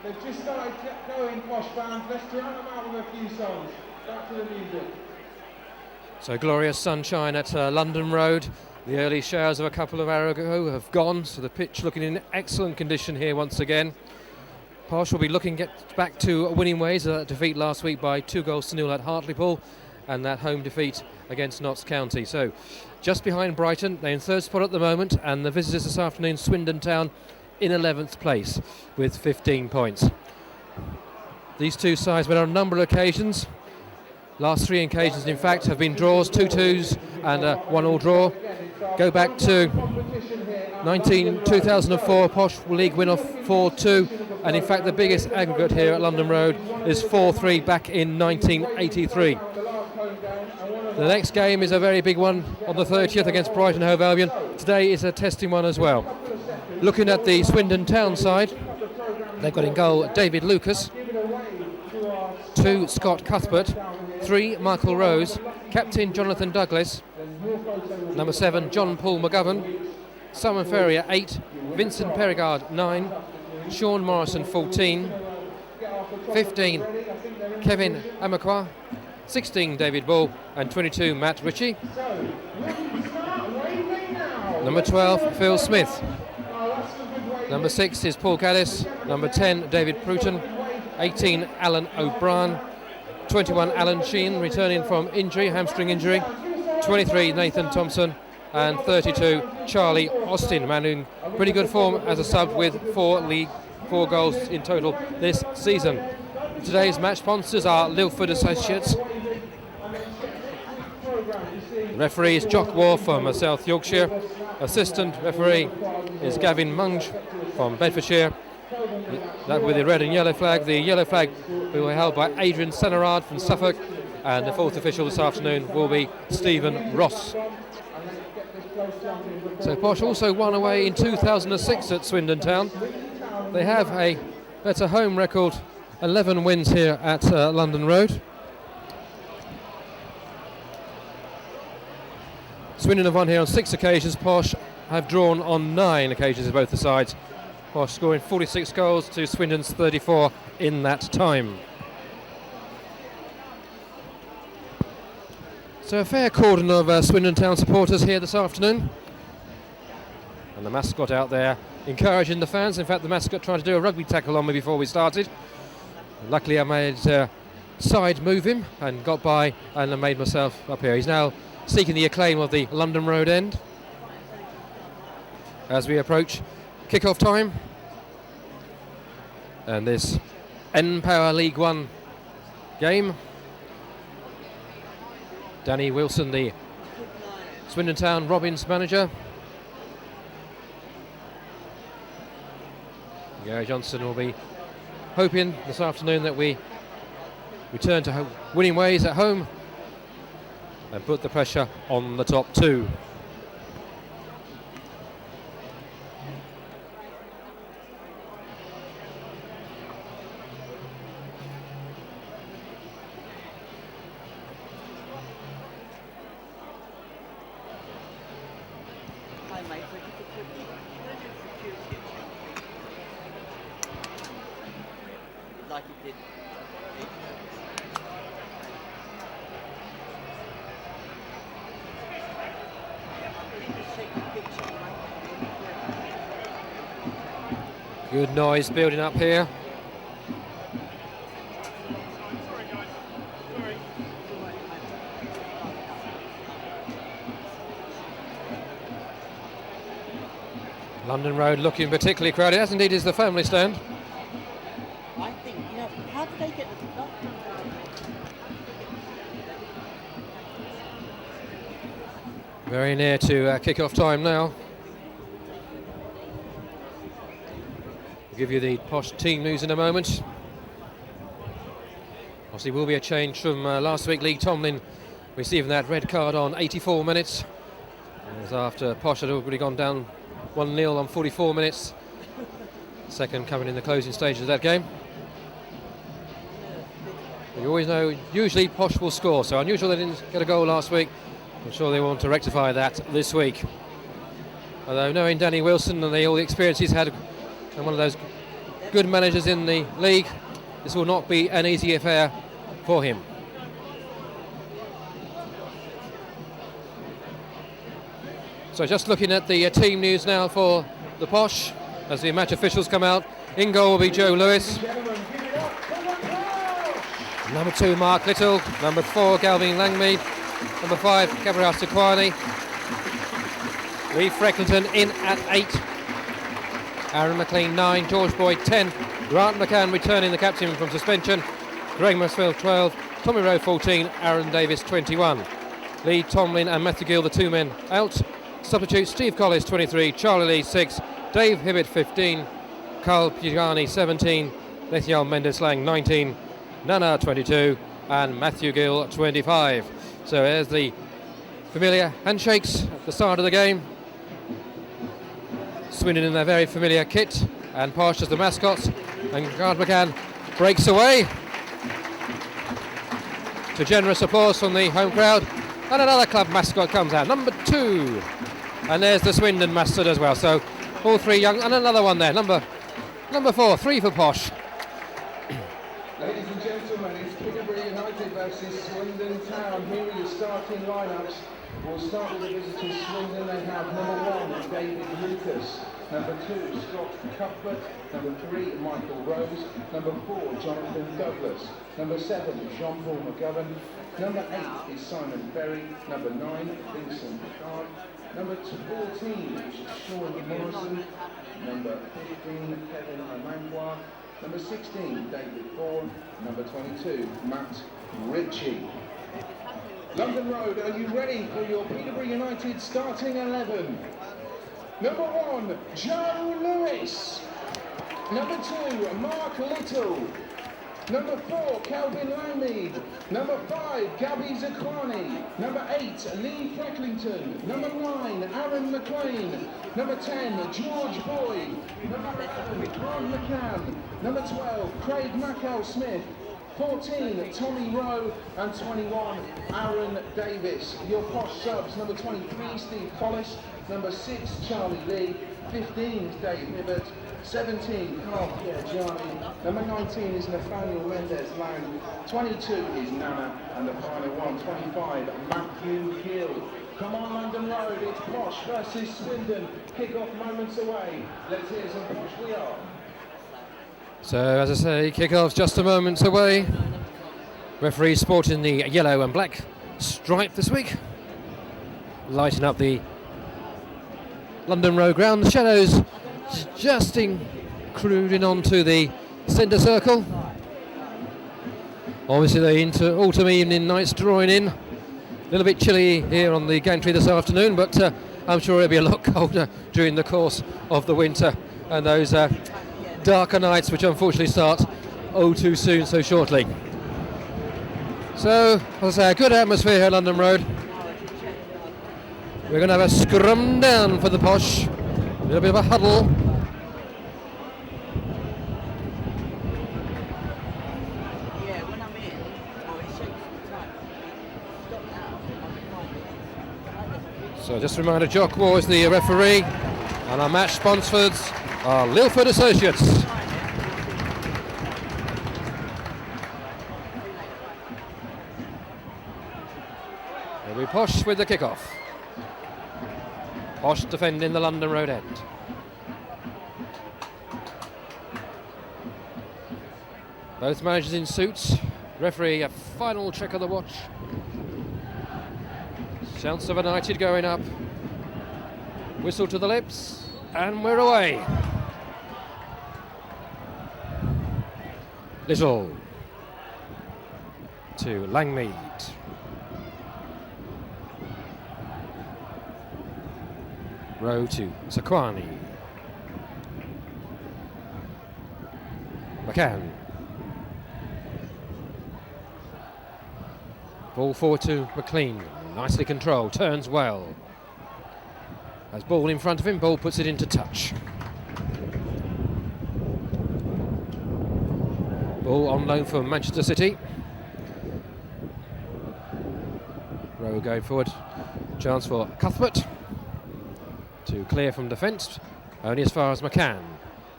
They've just started going, posh band. Let's drown them out with a few songs. Back to the music. So glorious sunshine at London Road. The early showers of a couple of hours ago have gone, so the pitch looking in excellent condition here once again. Posh will be looking back to winning ways of that defeat last week by 2-0 at Hartlepool and that home defeat against Notts County. So just behind Brighton, they're in third spot at the moment, and the visitors this afternoon, Swindon Town, in 11th place with 15 points. These two sides met on a number of occasions. Last three occasions, in fact, have been draws, 2-2s and a 1-1 draw. Go back to 2004, Posh League win off 4-2, and in fact the biggest aggregate here at London Road is 4-3 back in 1983. The next game is a very big one on the 30th against Brighton Hove Albion. Today is a testing one as well. Looking at the Swindon Town side, they've got in goal David Lucas, 2 Scott Cuthbert, 3 Michael Rose, captain Jonathan Douglas, number 7 John Paul McGovern, Simon Ferrier 8, Vincent Perigard 9, Sean Morrison 14, 15 Kevin Amakwa, 16 David Ball, and 22 Matt Ritchie. Number 12 Phil Smith, number 6 is Paul Caddis, number 10 David Pruton, 18 Alan O'Brien, 21 Alan Sheen returning from injury, hamstring injury, 23 Nathan Thompson, and 32 Charlie Austin, man in pretty good form as a sub with 4 goals in total this season. Today's match sponsors are Lilford Associates. Referee is Jock War from South Yorkshire. Assistant referee is Gavin Munge from Bedfordshire. That with the red and yellow flag. The yellow flag will be held by Adrian Senarad from Suffolk, and the fourth official this afternoon will be Stephen Ross. So Posh also won away in 2006 at Swindon Town. They have a better home record, 11 wins here at London Road. Swindon have won here on 6 occasions. Posh have drawn on 9 occasions in both the sides. Posh scoring 46 goals to Swindon's 34 in that time. So a fair cordon of Swindon Town supporters here this afternoon. And the mascot out there encouraging the fans. In fact, the mascot tried to do a rugby tackle on me before we started. Luckily I made side move him and got by, and I made myself up here. He's now seeking the acclaim of the London Road end as we approach kick-off time. And this N-Power League One game. Danny Wilson, the Swindon Town Robins manager. Gary Johnson will be hoping this afternoon that we return to winning ways at home and put the pressure on the top two. Like it did. Good noise building up here. London Road looking particularly crowded, as indeed is the family stand. I think, how did they get the top? Very near to kick-off time now. I'll give you the Posh team news in a moment. Obviously will be a change from last week. Lee Tomlin receiving that red card on 84 minutes. As after Posh had already gone down 1-0 on 44 minutes. Second coming in the closing stages of that game. You always know, usually Posh will score, so unusual they didn't get a goal last week. I'm sure they want to rectify that this week. Although knowing Danny Wilson and all the experience he's had, and one of those good managers in the league, this will not be an easy affair for him. So just looking at the team news now for the Posh, as the match officials come out. In goal will be Joe Lewis. Number 2, Mark Little. Number 4, Galvin Langmead. Number 5, Gabriel Sequani. Lee Freckleton in at 8. Aaron McLean 9. George Boyd 10. Grant McCann returning the captain from suspension. Greg Masfield 12. Tommy Rowe 14. Aaron Davis 21. Lee Tomlin and Matthew Gill, the 2 men out. Substitute Steve Collis 23. Charlie Lee 6. Dave Hibbett 15. Carl Piani 17. Lethiel Mendes-Lang 19. Nana 22. And Matthew Gill 25. So there's the familiar handshakes at the start of the game. Swindon in their very familiar kit, and Posh as the mascots, and Grant McCann breaks away to generous applause from the home crowd, and another club mascot comes out, number 2, and there's the Swindon mascot as well. So all 3 young, and another one there, number 4, 3 for Posh. Ladies and gentlemen, it's Peterborough United versus Swindon Town. Here are your starting lineups. We'll start with the visitors. Swindon, they have number 1, David Lucas. Number 2, Scott Cuthbert. Number 3, Michael Rose. Number 4, Jonathan Douglas. Number 7, Jean-Paul McGovern. Number 8 is Simon Berry. Number 9, Vincent Sharp. Number 14, Sean Morrison. Number 15, Kevin Amangwa. Number 16, David Bourne. Number 22, Matt Ritchie. London Road, are you ready for your Peterborough United starting 11? Number 1, Joe Lewis. Number 2, Mark Little. Number 4, Calvin Langmead. Number 5, Gabby Zakwani. Number 8, Lee Frecklington. Number 9, Aaron McLean. Number 10, George Boyd. Number 11, Grant McCann. Number 12, Craig Mackel-Smith. 14, Tommy Rowe, and 21, Aaron Davis. Your Posh subs, number 23, Steve Collis. Number 6, Charlie Lee. 15 is Dave Hibbert. 17, Carl Piani. Number 19 is Nathaniel Mendes-Lang. 22 is Nana. And the final one, 25, Matthew Gill. Come on, London Road, it's Posh versus Swindon. Kick-off moments away. Let's hear some Posh we are. So as I say, kick-off's just a moment away. Referee sporting the yellow and black stripe this week, lighting up the London Road ground. The shadows just intruding onto the centre circle. Obviously the autumn evening nights drawing in. A little bit chilly here on the gantry this afternoon, but I'm sure it'll be a lot colder during the course of the winter and those darker nights which unfortunately start too soon, so shortly. So, as I say, a good atmosphere here at London Road. We're going to have a scrum down for the Posh. A little bit of a huddle. So just a reminder, Jock War is the referee, and our match sponsors are Lilford Associates. Here we Posh with the kick-off. Posh defending the London Road end. Both managers in suits. Referee, a final check of the watch. Chance of United going up. Whistle to the lips, and we're away. Little to Langmead. Rowe to Zakwani. McCann. Ball forward to McLean. Nicely controlled, turns well. Has ball in front of him, ball puts it into touch. Ball on loan from Manchester City. Rowe going forward. Chance for Cuthbert to clear from defence. Only as far as McCann.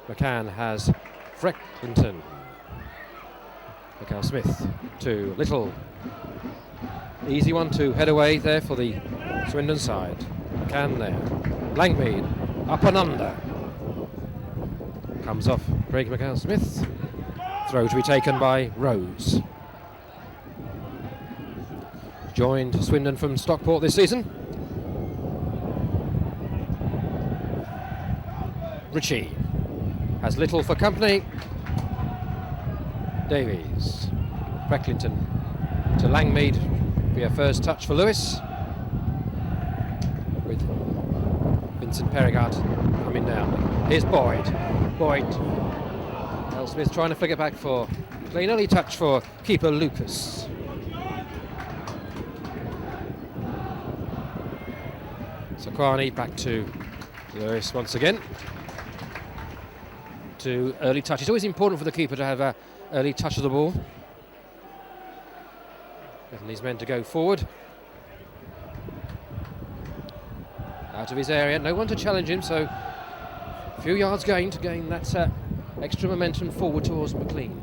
McCann has Frecklinton. Mikhail Smith to Little. Easy one to head away there for the Swindon side. McCann there. Langmead up and under. Comes off Craig Mikhail Smith. Throw to be taken by Rose. Joined Swindon from Stockport this season. Ritchie has Little for company. Davies. Frecklinton to Langmead. Be a first touch for Lewis. With Vincent Perigard coming down. Here's Boyd. Boyd. El Smith trying to flick it back for clean early touch for keeper Lucas. Sakwani back to Lewis once again. To early touch. It's always important for the keeper to have an early touch of the ball. Getting these men to go forward. Out of his area, no one to challenge him, so a few yards gained to gain that extra momentum forward towards McLean.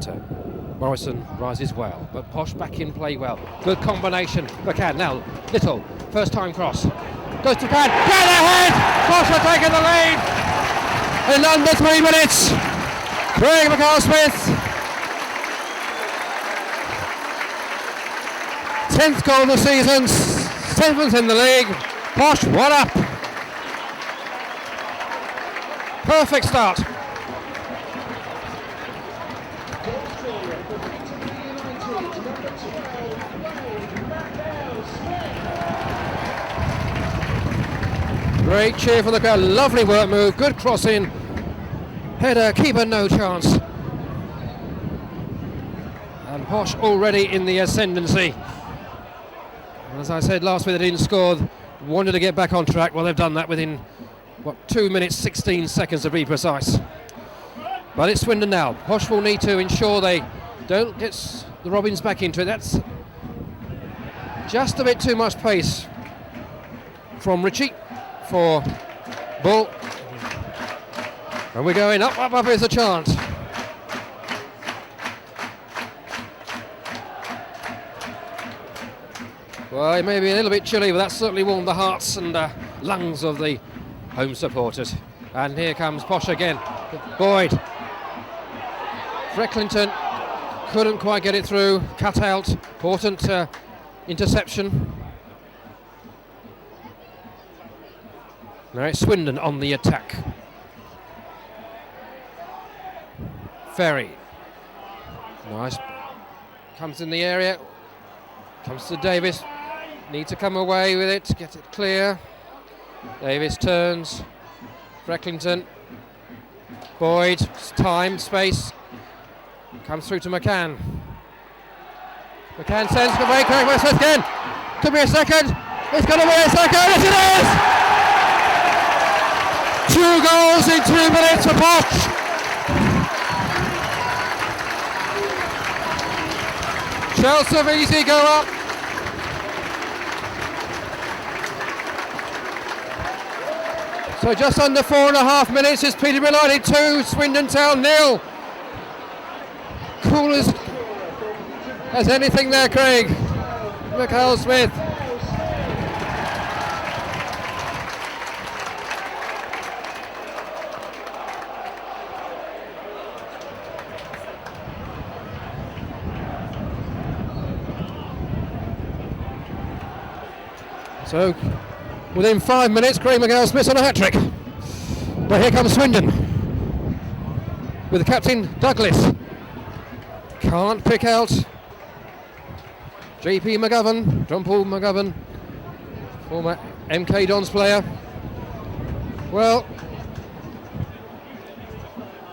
But, Morrison rises well, but Posh back in play well. Good combination. McCann now, Little, first time cross. Goes to McCann, get ahead! Posh are taking the lead! In under 3 minutes, Craig Mikhail Smith. 10th goal of the season, 7th in the league. Posh, one up. Perfect start. Great cheer for the crowd, lovely work move, good crossing. Header, keeper no chance. And Posh already in the ascendancy. As I said last week, they didn't score, wanted to get back on track. Well, they've done that within, 2 minutes, 16 seconds to be precise. But it's Swindon now. Posh will need to ensure they don't get the Robins back into it. That's just a bit too much pace from Ritchie for Bull. And we're going up is a chance. Well, it may be a little bit chilly, but that certainly warmed the hearts and lungs of the home supporters. And here comes Posh again. Boyd. Frecklinton couldn't quite get it through. Cut out. Important interception. Now it's Swindon on the attack. Ferry. Nice. Comes in the area. Comes to Davis. Need to come away with it. Get it clear. Davis turns. Frecklinton. Boyd. Time, space. Comes through to McCann. McCann sends away. Craig West again. Could be a second. It's going to be a second. Yes, it is! 2 goals in 2 minutes for Posh. Chelsea of easy go up. So just under 4.5 minutes is Peterborough United 2, Swindon Town 0. Cool as anything there, Craig. Mikhail Smith. So, within 5 minutes, Craig Mikhail Smith on a hat-trick. But here comes Swindon with the captain Douglas. Can't pick out JP McGovern, John Paul McGovern, former MK Dons player. Well,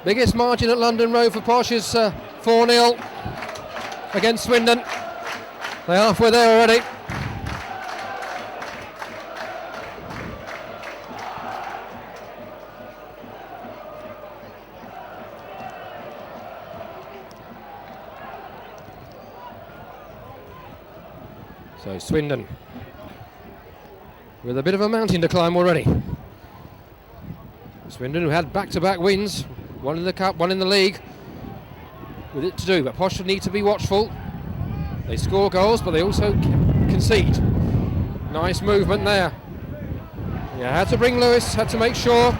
biggest margin at London Road for Posh is 4-0 against Swindon. They're halfway there already. So Swindon with a bit of a mountain to climb already. Swindon, who had back-to-back wins, One in the cup, one in the league. With it to do, but Posh need to be watchful. They score goals, but they also concede. Nice movement there. Yeah, had to bring Lewis, had to make sure.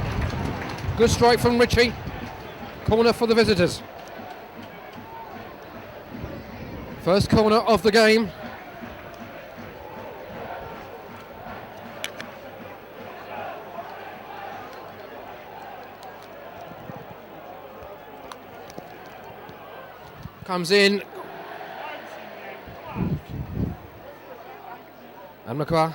Good strike from Ritchie. Corner for the visitors. First corner of the game. Comes in. And McQuarrie.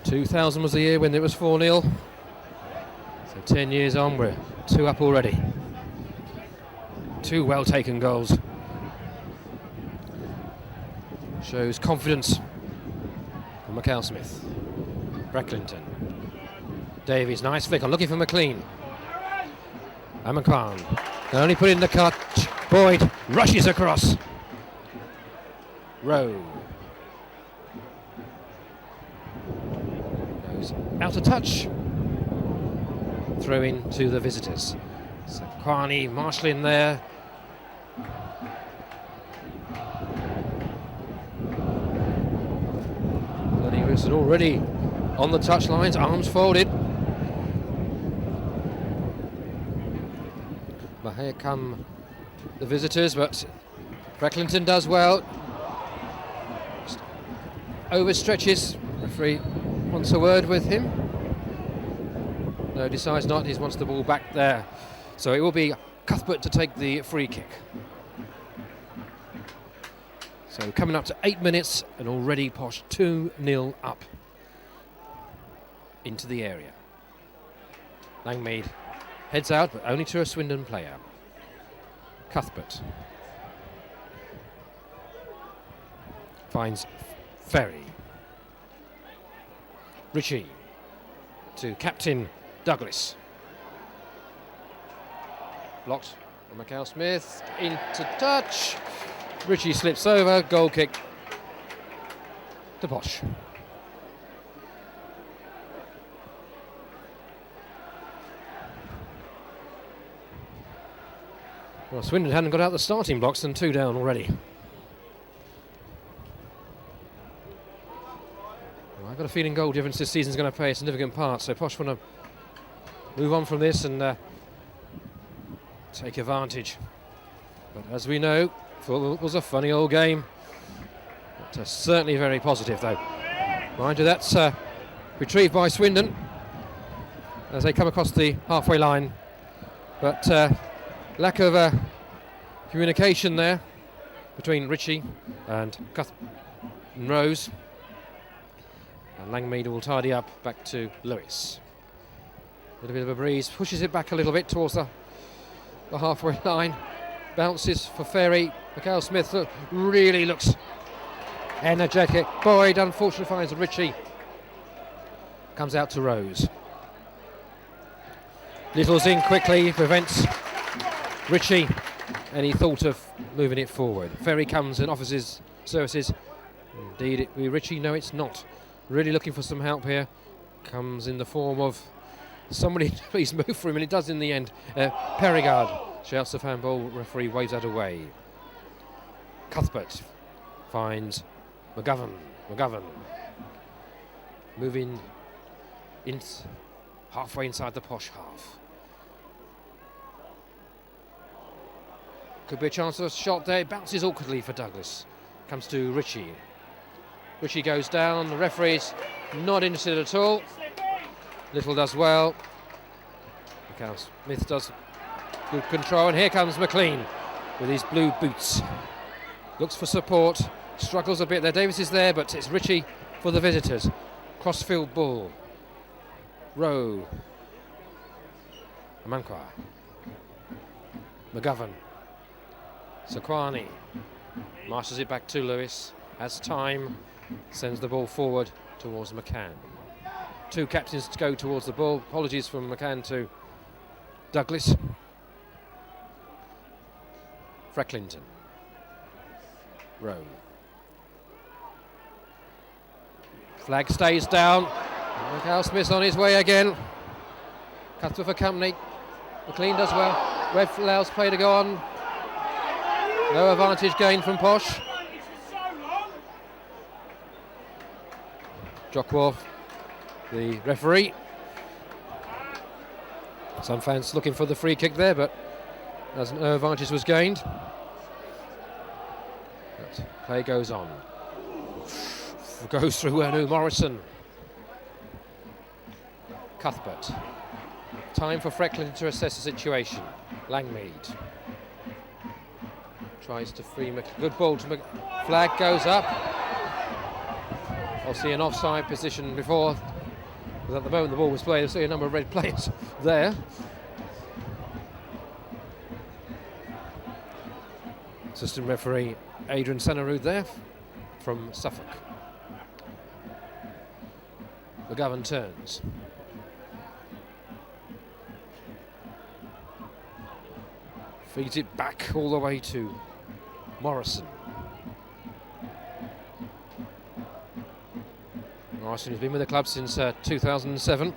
...2000 was the year when it was 4-0. So 10 years on, we're 2 up already. 2 well-taken goals. Shows confidence from McAlsmith. Brecklinton. Davies, nice flick on, looking for McLean. And McCann. Can only put in the cut. Boyd rushes across. Rowe. Goes out of touch. Throw in to the visitors. So Quani marshalling there. And already on the touch lines, arms folded. But here come the visitors, but Brecklinton does well. Just overstretches. Referee wants a word with him. No, decides not. He wants the ball back there. So it will be Cuthbert to take the free kick. So coming up to 8 minutes and already Posh 2-0 up into the area. Langmead heads out, but only to a Swindon player. Cuthbert finds Ferry. Ritchie to captain Douglas. Blocked from McAlsmith, into touch. Ritchie slips over, goal kick to Posh. Well, Swindon hadn't got out the starting blocks and 2 down already. Well, I've got a feeling goal difference this season is going to play a significant part, so Posh want to move on from this and take advantage. But as we know, it was a funny old game. But, certainly very positive though. Mind you, that's retrieved by Swindon as they come across the halfway line. But lack of communication there between Ritchie and Rose. And Langmead will tidy up back to Lewis. A little bit of a breeze, pushes it back a little bit towards the halfway line. Bounces for Ferry. McAlsmith really looks energetic. Boyd unfortunately finds Ritchie. Comes out to Rose. Little's in quickly, prevents Ritchie any thought of moving it forward. Ferry comes and offers his services. Indeed, it be Ritchie. No, it's not. Really looking for some help here. Comes in the form of somebody please move for him, and it does in the end. Perigard shouts the handball, referee waves that away. Cuthbert finds McGovern. Moving in halfway inside the Posh half. Could be a chance of a shot there. It bounces awkwardly for Douglas. Comes to Ritchie. Ritchie goes down. The referee's not interested at all. Little does well. Smith does good control, and here comes McLean with his blue boots. Looks for support, struggles a bit there. Davis is there, but it's Ritchie for the visitors. Crossfield ball. Rowe. Manquar. McGovern. Sequani marshals it back to Lewis. Has time, sends the ball forward towards McCann. 2 captains to go towards the ball. Apologies from McCann to Douglas. Frecklington. Rowe. Flag stays down. McAlsmith's on his way again. Cuthbert for company. McLean does well. Ref allows play to go on. No advantage gained from Posh. Jockworth, the referee. Some fans looking for the free kick there, but no advantage was gained. But play goes on. Goes through Anu Morrison. Cuthbert. Time for Frecklington to assess the situation. Langmead tries to free good ball to flag goes up. Obviously an offside position before. Because at the moment the ball was played, I see a number of red players there. Assistant referee Adrian Senarud there from Suffolk. McGovern turns. Feeds it back all the way to Morrison. Morrison has been with the club since 2007.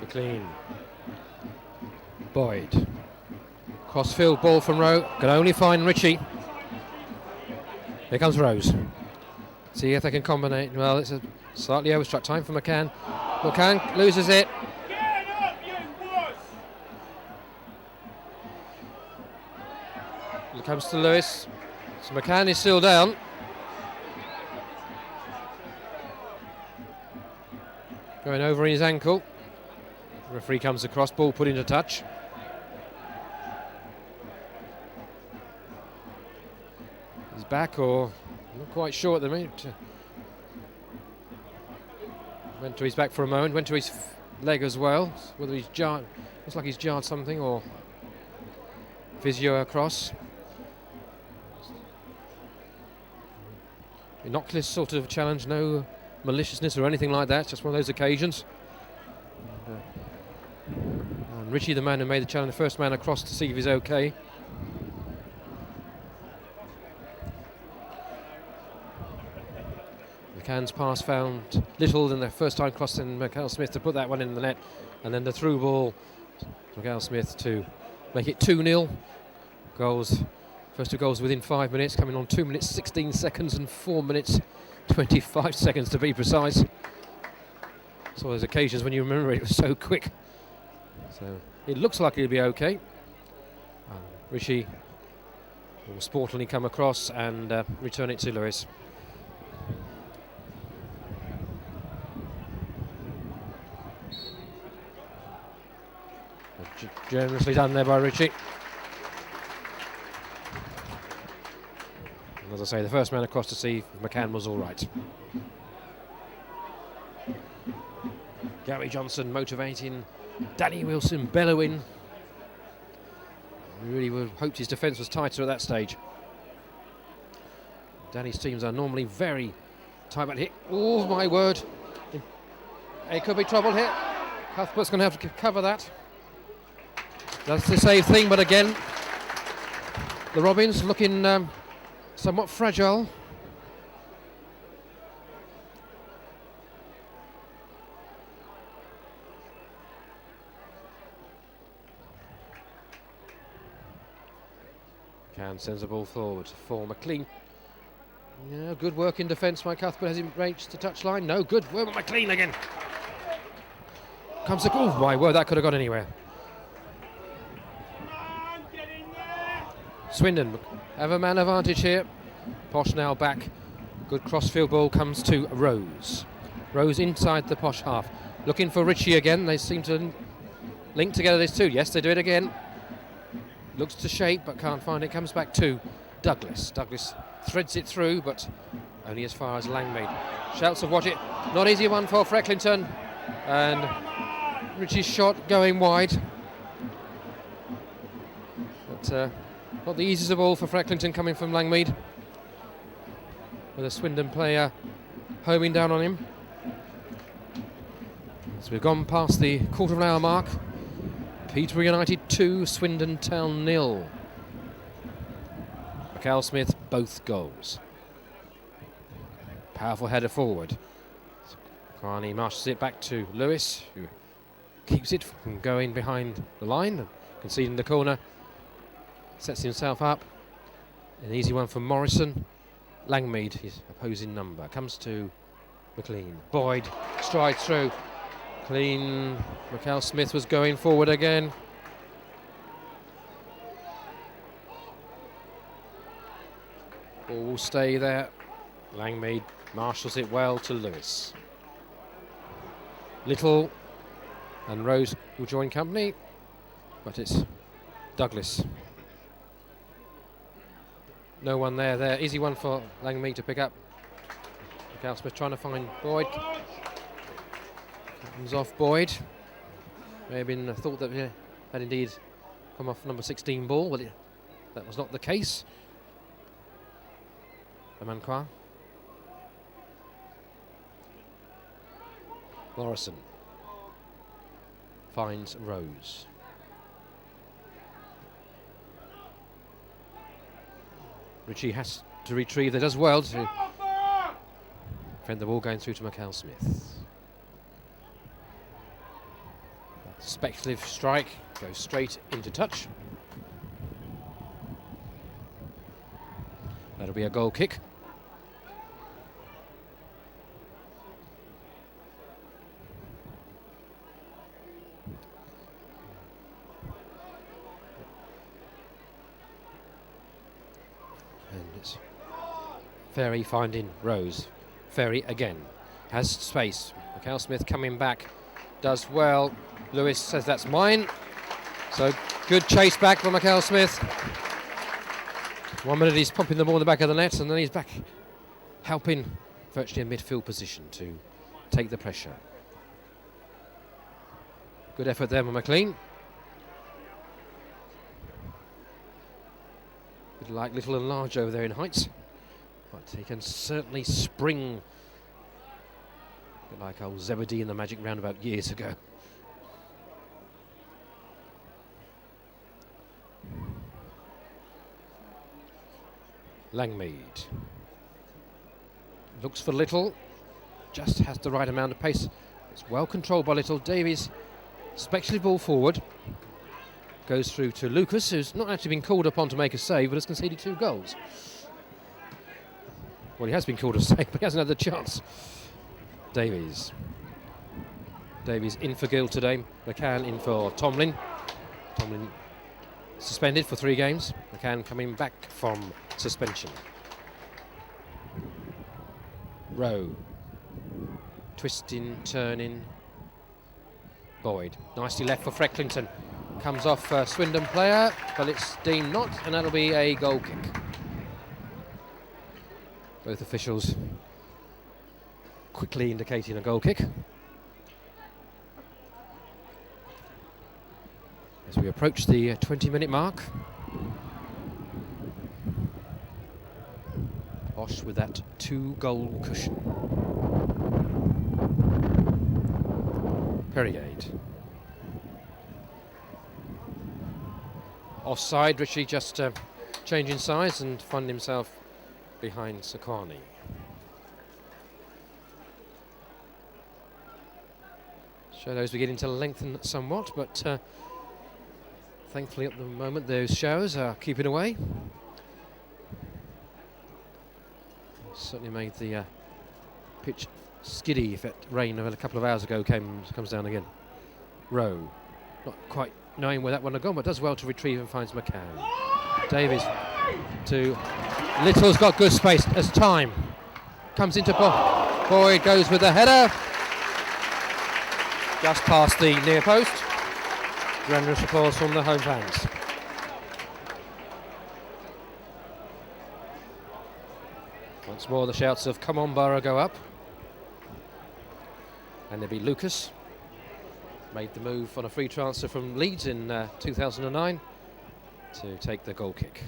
McLean. Boyd. Crossfield ball from Rowe. Can only find Ritchie. Here comes Rose. See if they can combine. Well, it's a slightly overstruck time for McCann. McCann loses it. It comes to Lewis. So McCann is still down. Going over his ankle. The referee comes across, ball put into touch. He's back, or I'm not quite sure at the moment. Went to his back for a moment, went to his leg as well. Whether he's jarred, looks like he's jarred something, or physio across. Innocuous sort of challenge, no maliciousness or anything like that, just one of those occasions. And Ritchie, the man who made the challenge, the first man across to see if he's okay. McCann's pass found little in the first time crossing McAlsmith to put that one in the net, and then the through ball to McAlsmith to make it 2-0. Goals, first two goals within 5 minutes, coming on 2 minutes 16 seconds and 4 minutes 25 seconds to be precise. It's one of those occasions when you remember it was so quick. So it looks like it'll be okay. Ritchie will sportingly come across and return it to Lewis. Generously done there by Ritchie. And as I say, the first man across to see if McCann was all right. Gary Johnson motivating, Danny Wilson bellowing. We really would hoped his defence was tighter at that stage. Danny's teams are normally very tight, but hit. Oh my word! It could be trouble here. Cuthbert's going to have to cover that. That's the safe thing, but again, the Robins looking somewhat fragile. Can sends the ball forward for McLean. Yeah, good work in defence by Cuthbert. Has he reached the touchline? No, good work by McLean again. Comes the, oh my word, that could have gone anywhere. Swindon have a man advantage here. Posh now back. Good crossfield ball comes to Rose. Rose inside the Posh half. Looking for Ritchie again. They seem to link together these two. Yes, they do it again. Looks to shape but can't find it. Comes back to Douglas. Douglas threads it through but only as far as Langmead. Shouts of watch it. Not easy one for Frecklington. And Richie's shot going wide. But not the easiest of all for Frecklington coming from Langmead. With a Swindon player homing down on him. So we've gone past the quarter of an hour mark. Peterborough United 2, Swindon Town 0. Smith both goals. Powerful header forward. Carney marshals it back to Lewis, who keeps it from going behind the line and conceding the corner. Sets himself up. An easy one for Morrison. Langmead, his opposing number, comes to McLean. Boyd strides through. Clean. Smith was going forward again. Ball will stay there. Langmead marshals it well to Lewis. Little and Rose will join company, but it's Douglas. No one there. Easy one for Langmead to pick up. Smith trying to find Boyd. Comes off Boyd. May have been thought that he had indeed come off number 16 ball, but that was not the case. Amankwa. Morrison finds Rose. Richie has to retrieve that as well to defend the ball going through to Smith. Speculative strike goes straight into touch. That'll be a goal kick. And it's Ferry finding Rose. Ferry again has space. Smith coming back, does well. Lewis says that's mine. So good chase back from Smith. 1 minute he's popping the ball in the back of the net, and then he's back helping virtually a midfield position to take the pressure. Good effort there from McLean. Bit like little and large over there in heights, but he can certainly spring. A bit like old Zebedee in the Magic Roundabout years ago. Langmead looks for Little, just has the right amount of pace. It's well controlled by Little. Davies, speculative ball forward, goes through to Lucas, who's not actually been called upon to make a save, but has conceded 2 goals. Well, he has been called a save, but he hasn't had the chance. Davies in for Gill today. McCann in for Tomlin. Tomlin suspended for 3 games. McCann coming back from suspension. Rowe. Twisting, turning. Boyd. Nicely left for Frecklington. Comes off Swindon player, but it's deemed not, and that'll be a goal kick. Both officials quickly indicating a goal kick. As we approach the 20-minute mark. Osh with that 2-goal cushion. Perriade. Offside, Richie just changing size and found himself behind Sequani. Shadows beginning to lengthen somewhat, but thankfully at the moment those showers are keeping away. Certainly made the pitch skiddy if that rain of a couple of hours ago comes down again. Rowe, not quite knowing where that one had gone, but does well to retrieve and finds McCann. Davies to Little's got good space as time comes into Boyd goes with the header. Just past the near post. Generous applause from the home fans. Once more the shouts of "Come on Borough" go up. And there'll be Lucas Made the move on a free transfer from Leeds in 2009 to take the goal kick.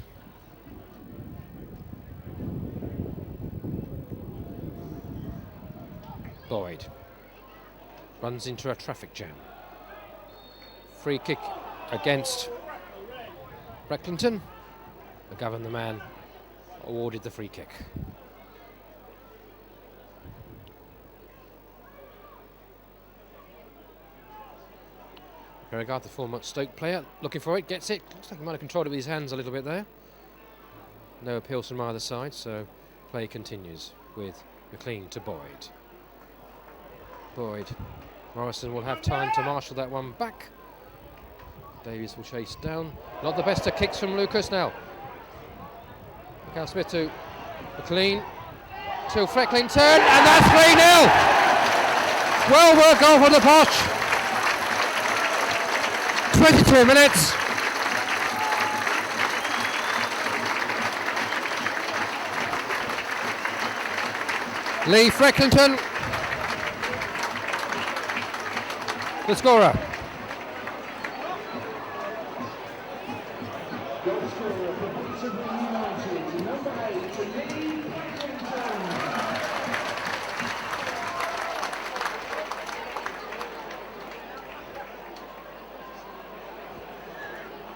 Boyd runs into a traffic jam. Free kick against Frecklington. McGovern, the man, awarded the free kick. Perigard, the former Stoke player, looking for it, gets it. Looks like he might have controlled it with his hands a little bit there. No appeals from either side, so play continues with McLean to Boyd. Boyd. Morrison will have time to marshal that one back. Davies will chase down. Not the best of kicks from Lucas now. Smith to McLean to Frecklington, and that's 3-0. Well worked goal for the Posh. 22 minutes. Lee Frecklington, the scorer. Goal scorer for Peterborough United, number 8, Lee Frecklington.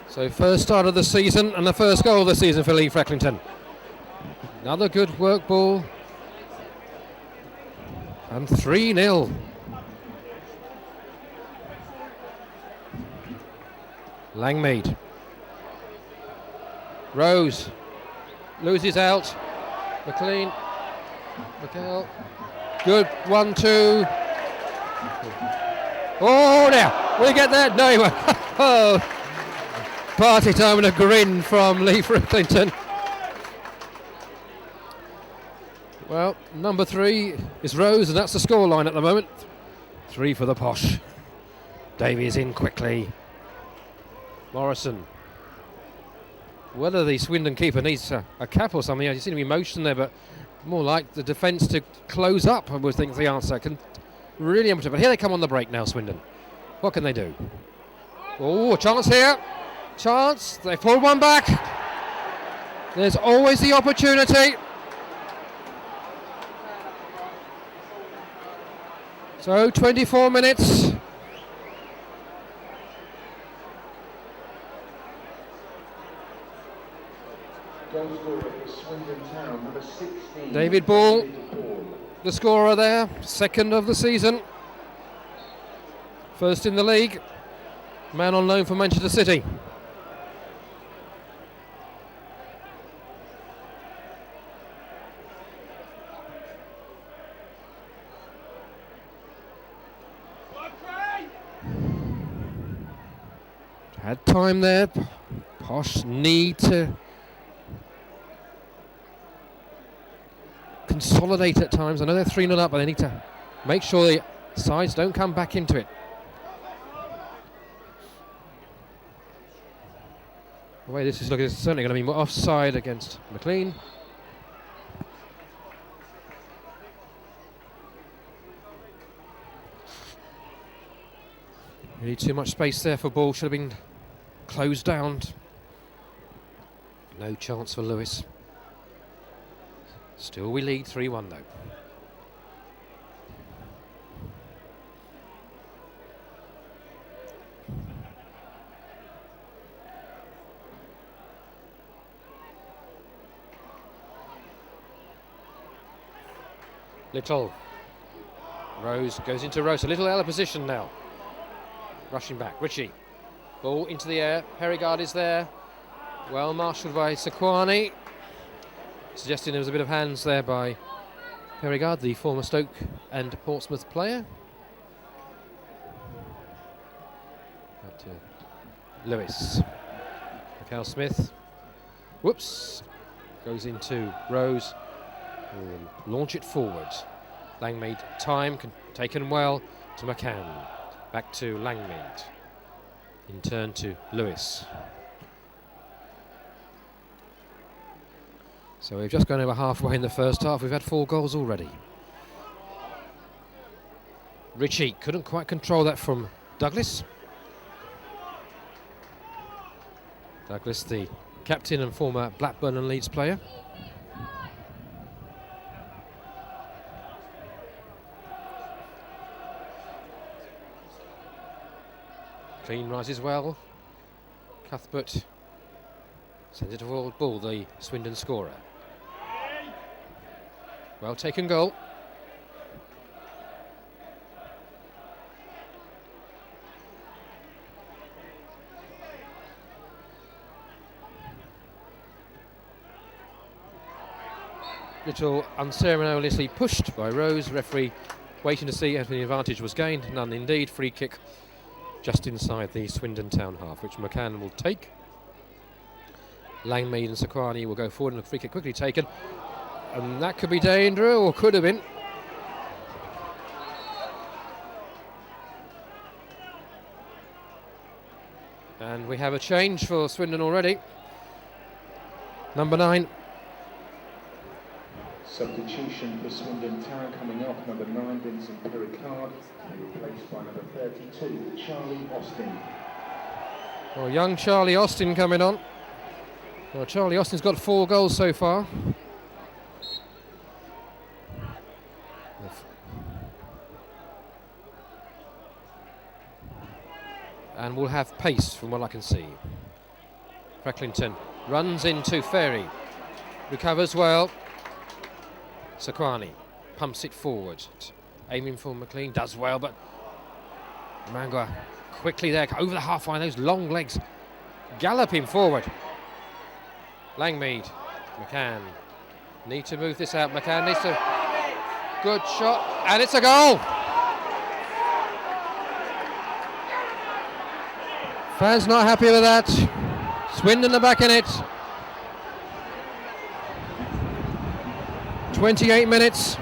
So first start of the season and the first goal of the season for Lee Frecklington. Another good work ball. And 3-0. Langmead. Rose loses out. McLean. McHale. Good 1-2. Oh, now will he get there? No, he won't. Oh, party time and a grin from Lee Frecklington. Well, number 3 is Rose, and that's the scoreline at the moment. 3 for the Posh. Davies in quickly. Morrison. Whether the Swindon keeper needs a cap or something, you see some emotion there, but more like the defence to close up, I would think the answer. Can really amateur, but here they come on the break now, Swindon. What can they do? Oh, a chance here. Chance. They pulled one back. There's always the opportunity. So 24 minutes. Goal scorer for Swindon Town, number 16. David Ball, the scorer there, second of the season. First in the league. Man on loan for Manchester City. Had time there. Posh need to consolidate at times. I know they're 3-0 up, but they need to make sure the sides don't come back into it. The way this is looking, it's certainly going to be more offside against McLean. Really too much space there for ball, should have been closed down. No chance for Lewis. Still we lead 3-1 though. Little. Rose goes into Rose, a little out of position now. Rushing back, Ritchie. Ball into the air, Perigard is there. Well marshalled by Sequani. Suggesting there was a bit of hands there by Perigard, the former Stoke and Portsmouth player. Back to Lewis. Mikhail Smith. Whoops. Goes into Rose. Launch it forward. Langmead, time taken well to McCann. Back to Langmead. In turn to Lewis. So we've just gone over halfway in the first half. We've had 4 goals already. Ritchie couldn't quite control that from Douglas. Douglas, the captain and former Blackburn and Leeds player. Clean rises well. Cuthbert sends it toward Bull, the Swindon scorer. Well taken goal. Little unceremoniously pushed by Rose. Referee waiting to see if any advantage was gained. None indeed. Free kick just inside the Swindon Town half, which McCann will take. Langmead and Sequani will go forward, and the free kick quickly taken. And that could be dangerous, or could have been. And we have a change for Swindon already. Number 9. Substitution for Swindon Town coming off. Number 9, Vincent Pericard, replaced by number 32, Charlie Austin. Well, young Charlie Austin coming on. Well, Charlie Austin's got 4 goals so far. And we'll have pace from what I can see. Frecklington runs into Ferry. Recovers well. Sequani pumps it forward. Aiming for McLean. Does well, but Mangwa quickly there. Over the half line. Those long legs galloping forward. Langmead. McCann. Need to move this out. McCann needs to. Good shot. And it's a goal. Fans not happy with that. Swindon are back in it. 28 minutes.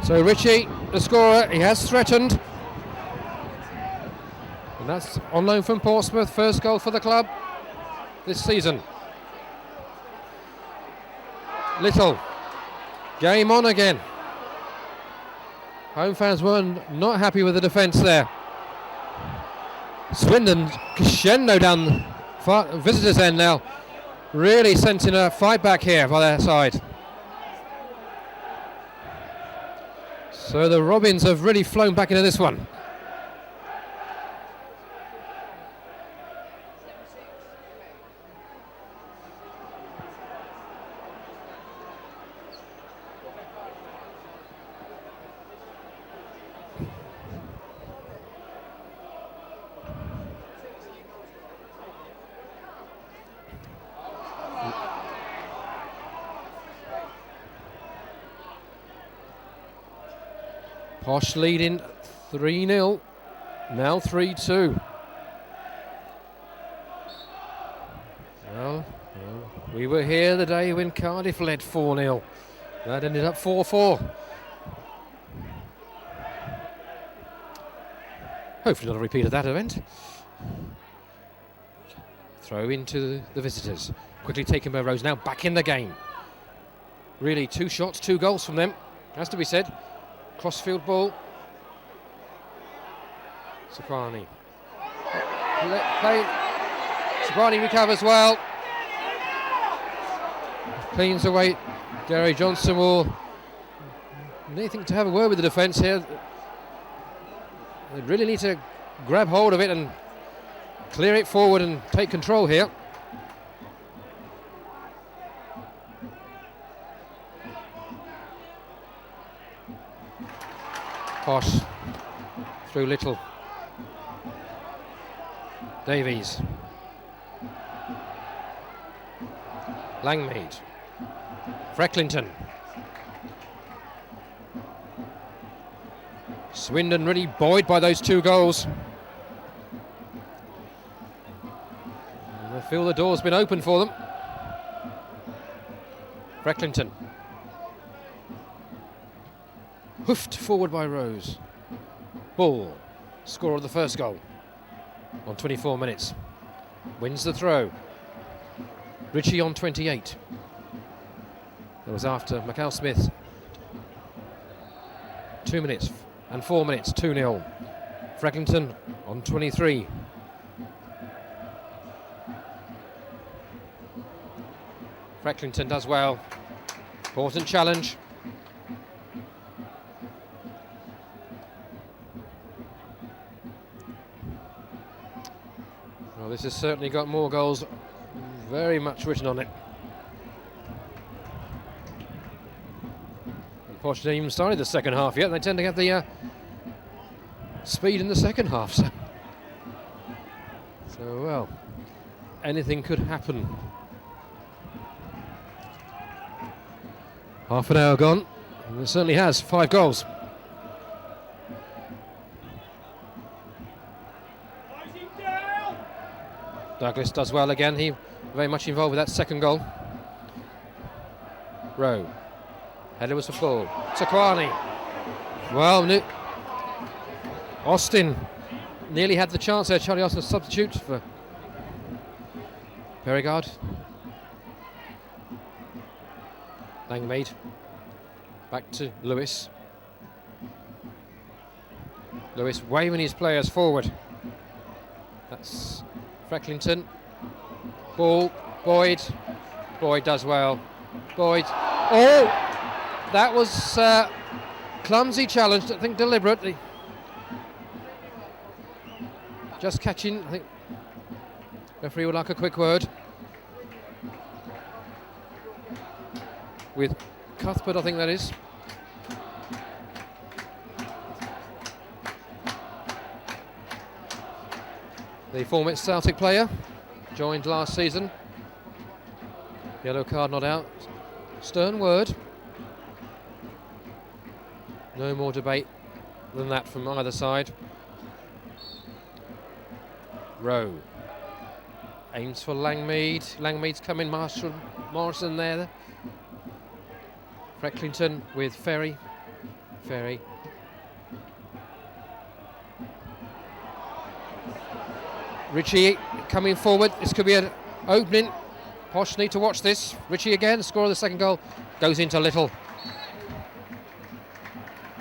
So Ritchie, the scorer, he has threatened. And that's on loan from Portsmouth. First goal for the club this season. Little. Game on again. Home fans were not happy with the defence there. Swindon crescendo down visitors' end now. Really sensing a fight back here by their side. So the Robins have really flown back into this one. Posh leading 3-0, now 3-2. Well, we were here the day when Cardiff led 4-0. That ended up 4-4. Hopefully not a repeat of that event. Throw into the visitors. Quickly taken by Rose, now back in the game. Really 2 shots, 2 goals from them, has to be said. Crossfield ball. Sequani. Sequani recovers well. Cleans away. Gary Johnson will need to have a word with the defence here. They really need to grab hold of it and clear it forward and take control here. Posh through Little. Davies. Langmead. Frecklington. Swindon really buoyed by those 2 goals. And I feel the door's been opened for them. Frecklington. Hoofed forward by Rose. Ball, scorer of the first goal on 24 minutes. Wins the throw. Ritchie on 28. was after Michael Smith. 2 minutes and 4 minutes, 2-0. Frecklington on 23. Frecklington does well. Important challenge. Well, this has certainly got more goals very much written on it. And Posh didn't even started the second half yet. They tend to have the speed in the second half. So well, anything could happen. Half an hour gone, and it certainly has. 5 goals. Douglas does well again. He very much involved with that second goal. Rowe. Header was for full. Takwani. Well, Austin nearly had the chance there. Charlie Austin substitute for Perigard. Langmaid. Back to Lewis. Lewis waving his players forward. That's Frecklington. Ball. Boyd. Boyd does well. Boyd. Oh! That was clumsy challenge, I think deliberately. Just catching, I think. Referee would like a quick word. With Cuthbert, I think that is. The former Celtic player, joined last season. Yellow card not out. Stern word. No more debate than that from either side. Rowe. Aims for Langmead. Langmead's coming, Morrison there. Frecklington with Ferry. Ferry. Ritchie coming forward. This could be an opening. Posh need to watch this. Ritchie again, score of the second goal. Goes into Little.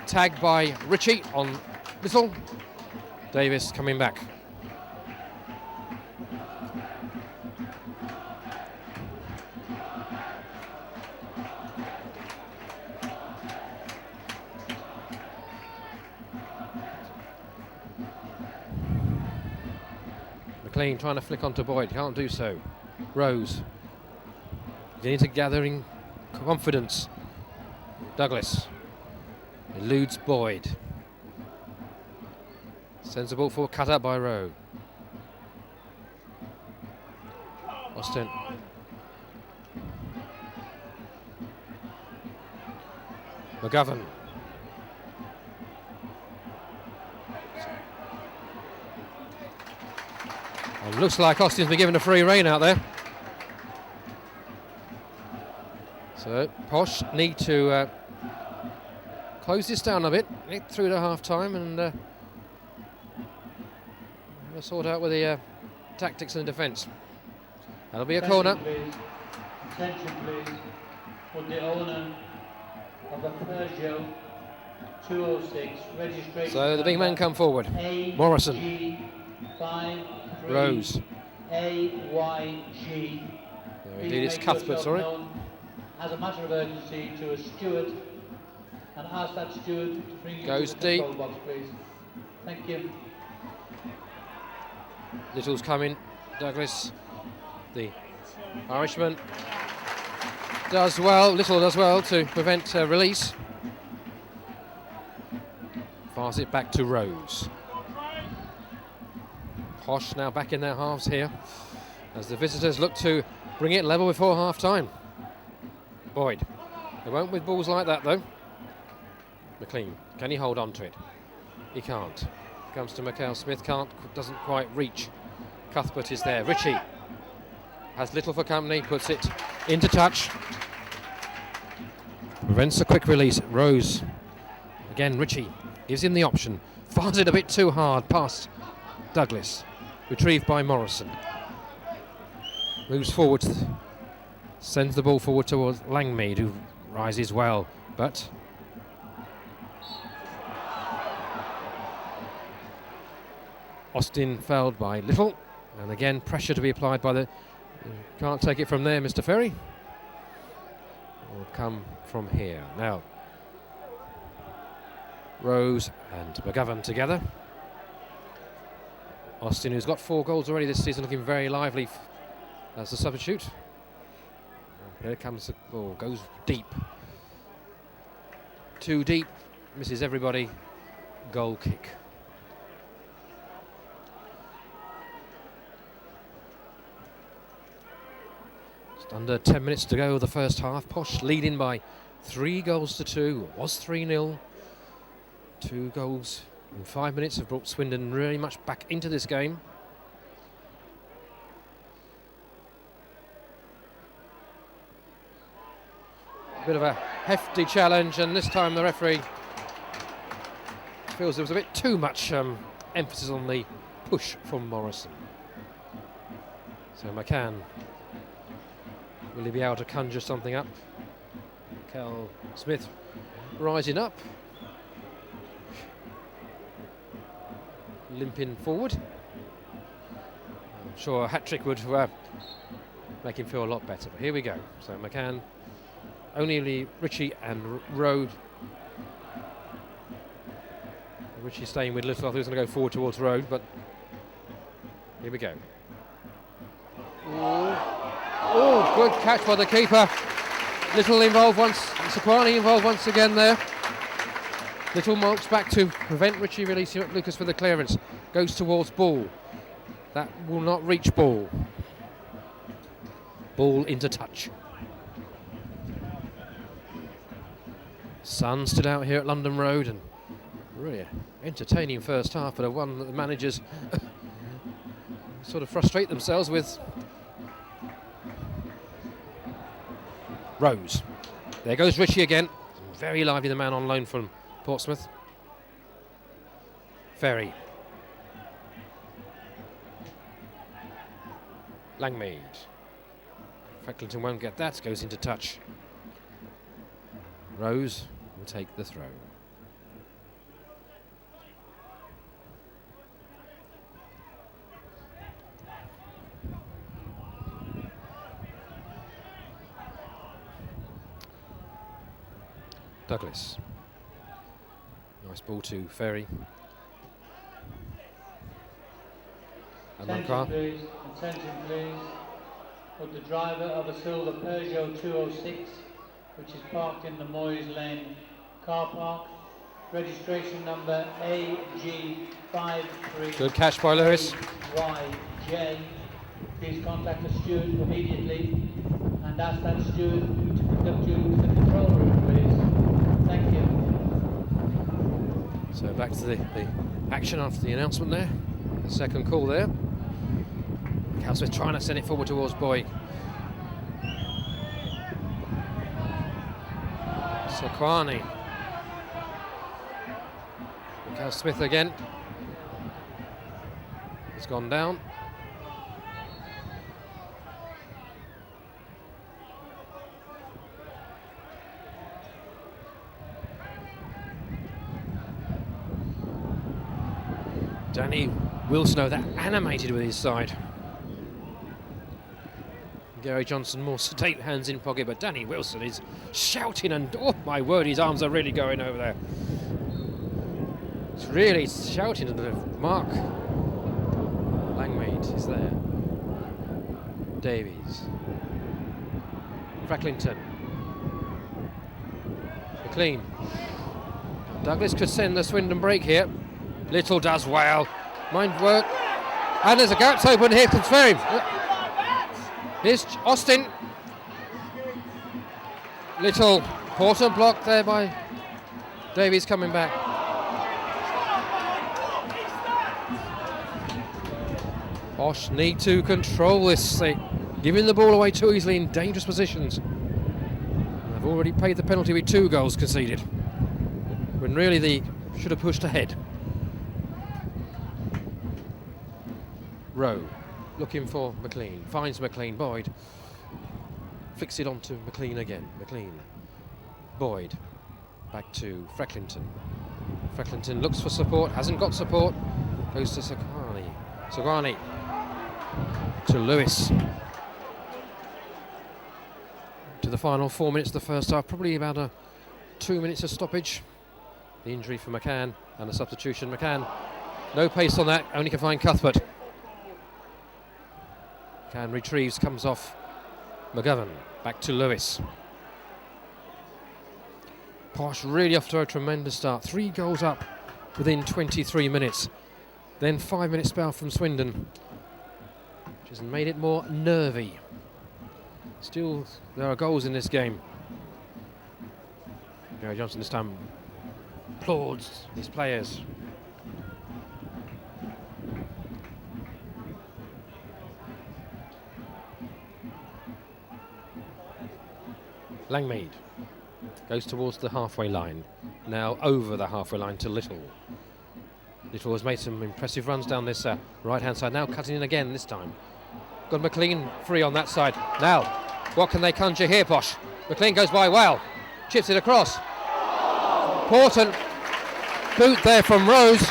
Tagged by Ritchie on Little. Davis coming back. McLean trying to flick onto Boyd, can't do so. Rose. They need to gather in confidence. Douglas. Eludes Boyd. Sends the ball forward, cut out by Rowe. Austin. McGovern. And looks like Austin's been given a free rein out there. So Posh need to close this down a bit, get through to half time and we'll sort out with the tactics and defence. That'll be a corner. Attention please. Would the owner of the Peugeot 206 registration. So the big men come forward. Morrison. Rose. AYG. Indeed, it's Cuthbert, sorry. As a matter of urgency to a steward and ask that steward to bring you Goes to the control deep. box, please. Thank you. Little's coming. Douglas, the Irishman, does well. Little does well to prevent release. Fires it back to Rose. Posh now back in their halves here as the visitors look to bring it level before half time. Boyd. They won't with balls like that though. McLean, can he hold on to it? He can't. Comes to Michael Smith, doesn't quite reach. Cuthbert is there. Ritchie has Little for company, puts it into touch. Prevents a quick release. Rose. Again, Ritchie gives him the option. Fires it a bit too hard past Douglas. Retrieved by Morrison. Moves forward. Sends the ball forward towards Langmead, who rises well, but Austin fouled by little, and again pressure to be applied by the... Can't take it from there, Mr. Ferry. Will come from here. Now, Rose and McGovern together. Austin, who's got 4 goals already this season, looking very lively as a substitute. Here comes the ball, goes deep. Too deep, misses everybody. Goal kick. Just under 10 minutes to go, the first half. Posh leading by 3 goals to 2. It was 3-0. 2 goals in 5 minutes have brought Swindon really much back into this game. A bit of a hefty challenge, and this time the referee feels there was a bit too much emphasis on the push from Morrison. So McCann, will he be able to conjure something up? Cal Smith rising up, limping forward. I'm sure a hat-trick would make him feel a lot better, but here we go. So McCann, only Ritchie and Rode. Ritchie staying with Little. I thought he was going to go forward towards Rode, but here we go. Oh, good catch by the keeper. Little involved once, Sequani involved once again there. Little marks back to prevent Ritchie releasing Lucas for the clearance. Goes towards Ball. That will not reach Ball. Ball into touch. Sun stood out here at London Road, and really entertaining first half, but a one that the managers sort of frustrate themselves with. Rose. There goes Ritchie again. Very lively, the man on loan from Portsmouth. Ferry. Langmead. Frecklington won't get that, goes into touch. Rose will take the throw. Douglas. Nice ball to Ferry. And Attention please, attention please. Would the driver of a silver Peugeot 206, which is parked in the Moyes Lane car park, registration number AG53. Good catch by Lewis. YJ. Please contact the steward immediately and ask that steward to conduct you to the control room, please. Thank you. So back to the action after the announcement there. The second call there. Cal Smith trying to send it forward towards Boyd. Sequani. Cal Smith again. It's gone down. Danny Wilson, oh, that animated with his side. Gary Johnson more sedate, hands in pocket, but Danny Wilson is shouting, and oh my word, his arms are really going over there. It's really shouting at the mark. Langmead is there. Davies. Frecklington. McLean. Douglas could send the Swindon break here. Little does well. Mind work. And there's a gap open here. Comes Ferry. Here's Austin. Little important block there by Davies coming back. Bosch need to control this. They're giving the ball away too easily in dangerous positions. They've already paid the penalty with 2 goals conceded, when really they should have pushed ahead. Rowe looking for McLean, finds McLean. Boyd flicks it onto McLean again. McLean Boyd. Back to Frecklington. Frecklington looks for support, hasn't got support. Goes to Sagani. Sagani to Lewis. To the final 4 minutes of the first half, probably about 2 minutes of stoppage. The injury for McCann and the substitution. McCann, no pace on that, only can find Cuthbert. McCann retrieves, comes off McGovern. Back to Lewis. Posh really off to a tremendous start. 3 goals up within 23 minutes. Then 5 minute spell from Swindon, which has made it more nervy. Still, there are goals in this game. Gary Johnson this time applauds his players. Langmead goes towards the halfway line. Now over the halfway line to Little. Little has made some impressive runs down this right-hand side. Now cutting in again this time. Got McLean free on that side. Now, what can they conjure here, Posh? McLean goes by well. Chips it across. Important boot there from Rose.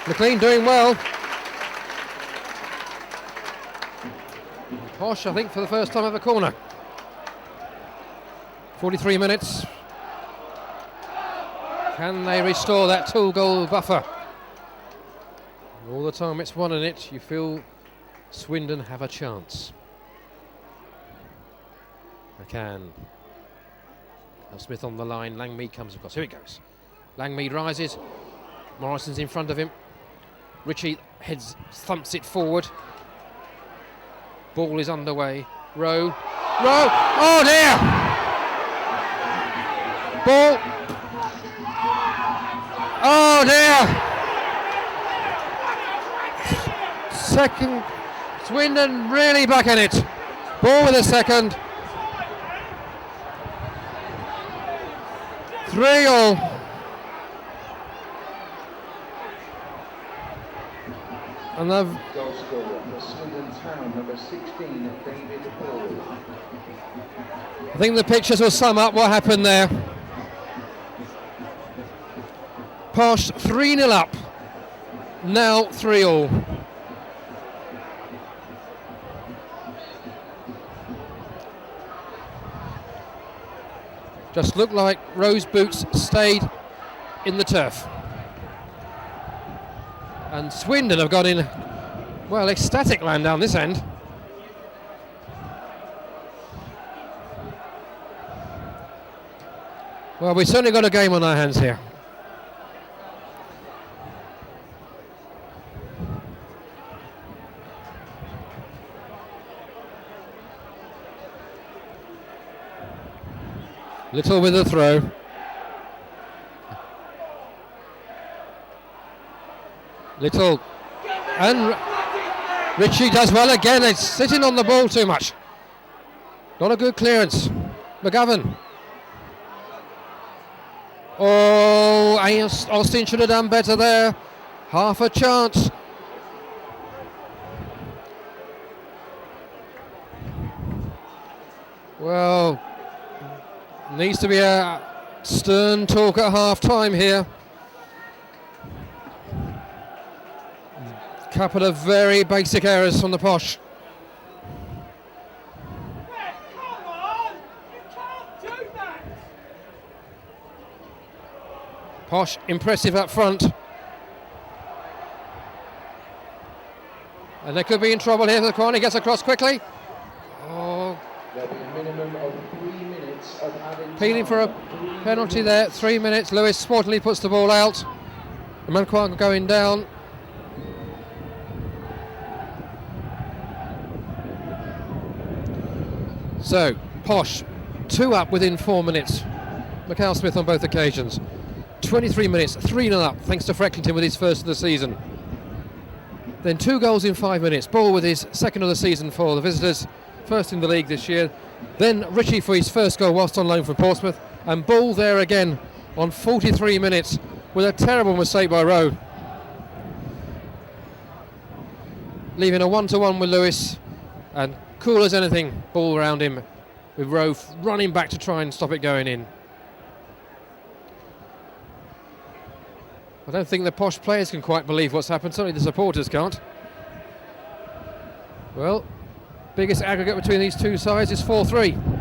McLean doing well. Posh, I think, for the first time at the corner. 43 minutes. Can they restore that 2-goal buffer? All the time it's 1 in it, you feel Swindon have a chance. McCann. Smith on the line, Langmead comes across, here it goes. Langmead rises, Morrison's in front of him. Ritchie thumps it forward. Ball is underway. Rowe, oh dear! Ball. Oh dear! Second, Swindon really back in it. Ball with a second. 3-all. And they've Goal scorer for Swindon Town, number 16, David Hall. I think the pictures will sum up what happened there. Posh 3-0 up, now 3-all. Just looked like Rose boots stayed in the turf. And Swindon have got in, well, ecstatic land down this end. Well, we've certainly got a game on our hands here. Little with a throw. Little. And Ritchie does well again. It's sitting on the ball too much. Not a good clearance. McGovern. Oh, Austin should have done better there. Half a chance. Well, needs to be a stern talk at half-time here. Couple of very basic errors from the Posh. Posh impressive up front. And they could be in trouble here for the corner. He gets across quickly. Oh. There'll be a minimum of 3 minutes of added Appealing for a penalty there. 3 minutes. Lewis sportingly puts the ball out. The Manquan going down. So, Posh, 2 up within 4 minutes. Macau Smith on both occasions. 23 minutes, 3-0 up, thanks to Frecklington with his first of the season. Then 2 goals in 5 minutes. Ball with his second of the season for the visitors, first in the league this year. Then Ritchie for his first goal whilst on loan from Portsmouth. And Ball there again on 43 minutes with a terrible mistake by Rowe. Leaving a 1-to-1 with Lewis, and cool as anything, Ball around him with Rowe running back to try and stop it going in. I don't think the Posh players can quite believe what's happened. Certainly the supporters can't. Well, biggest aggregate between these two sides is 4-3.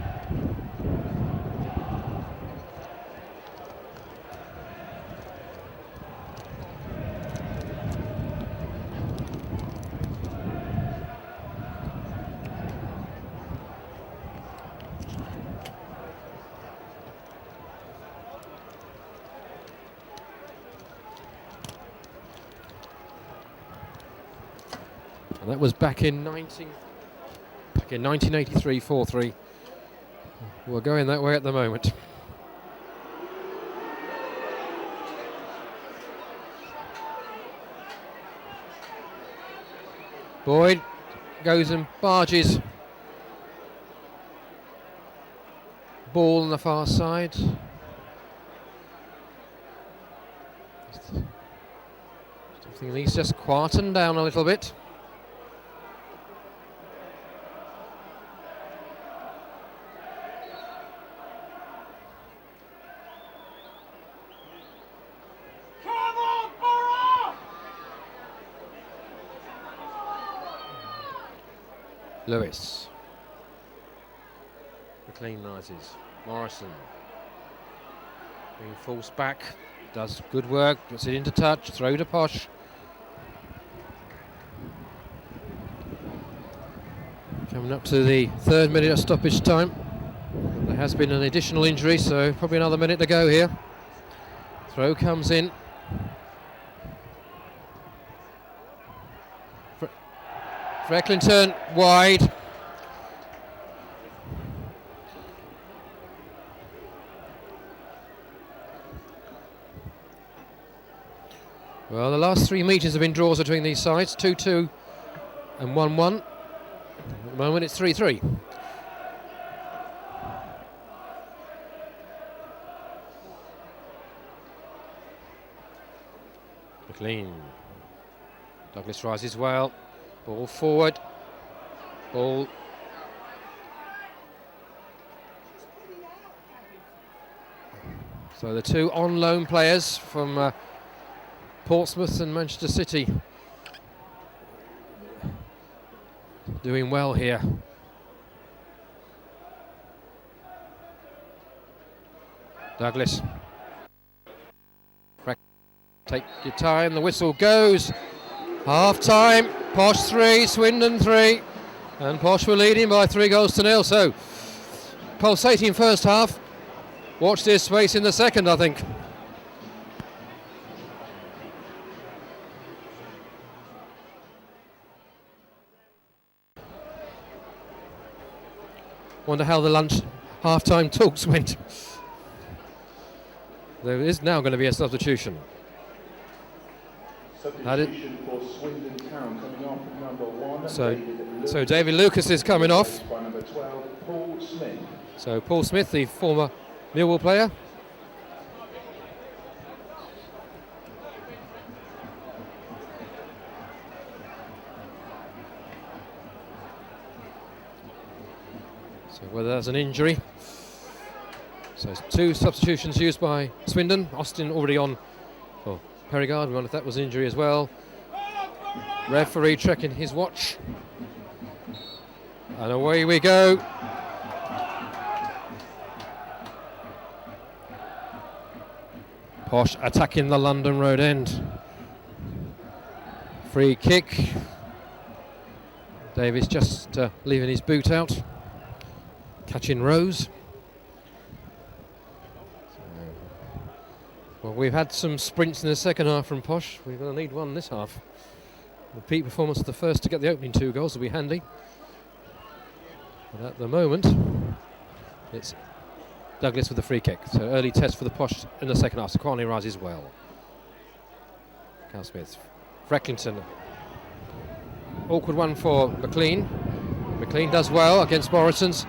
And that was back in 1983, 4-3. We're going that way at the moment. Boyd goes and barges. Ball on the far side. I think he's just quietened down a little bit. Lewis. McLean rises. Morrison. Being forced back. Does good work. Gets it into touch. Throw to Posh. Coming up to the 3rd minute of stoppage time. There has been an additional injury, so probably another minute to go here. Throw comes in. Frecklington wide. Well, the last 3 meetings have been draws between these sides, 2-2 and 1-1. At the moment it's 3-3. McLean. Douglas rises well. Ball forward. Ball. So the two on loan players from Portsmouth and Manchester City doing well here. Douglas. Take your time, the whistle goes. Half time, Posh 3, Swindon 3, and Posh were leading by 3-0. So pulsating first half. Watch this space in the second, I think. Wonder how the lunch half-time talks went. There is now going to be a substitution. Substitution for Swindon Town coming off number 1. So David Lucas is coming off. By number 12, Paul Smith. So Paul Smith, the former Millwall player. So whether that's an injury. So it's 2 substitutions used by Swindon. Austin already on for Perigard. We wonder if that was an injury as well. Referee checking his watch. And away we go. Posh attacking the London Road end. Free kick. Davies just leaving his boot out. Catching Rose. Well, we've had some sprints in the second half from Posh. We're going to need one this half. Repeat performance of the first to get the opening 2 goals will be handy. But at the moment, it's Douglas with the free kick. So early test for the Posh in the second half. So Kwame rises well. Cal Smith. Frecklington. Awkward one for McLean. McLean does well against Morrison's.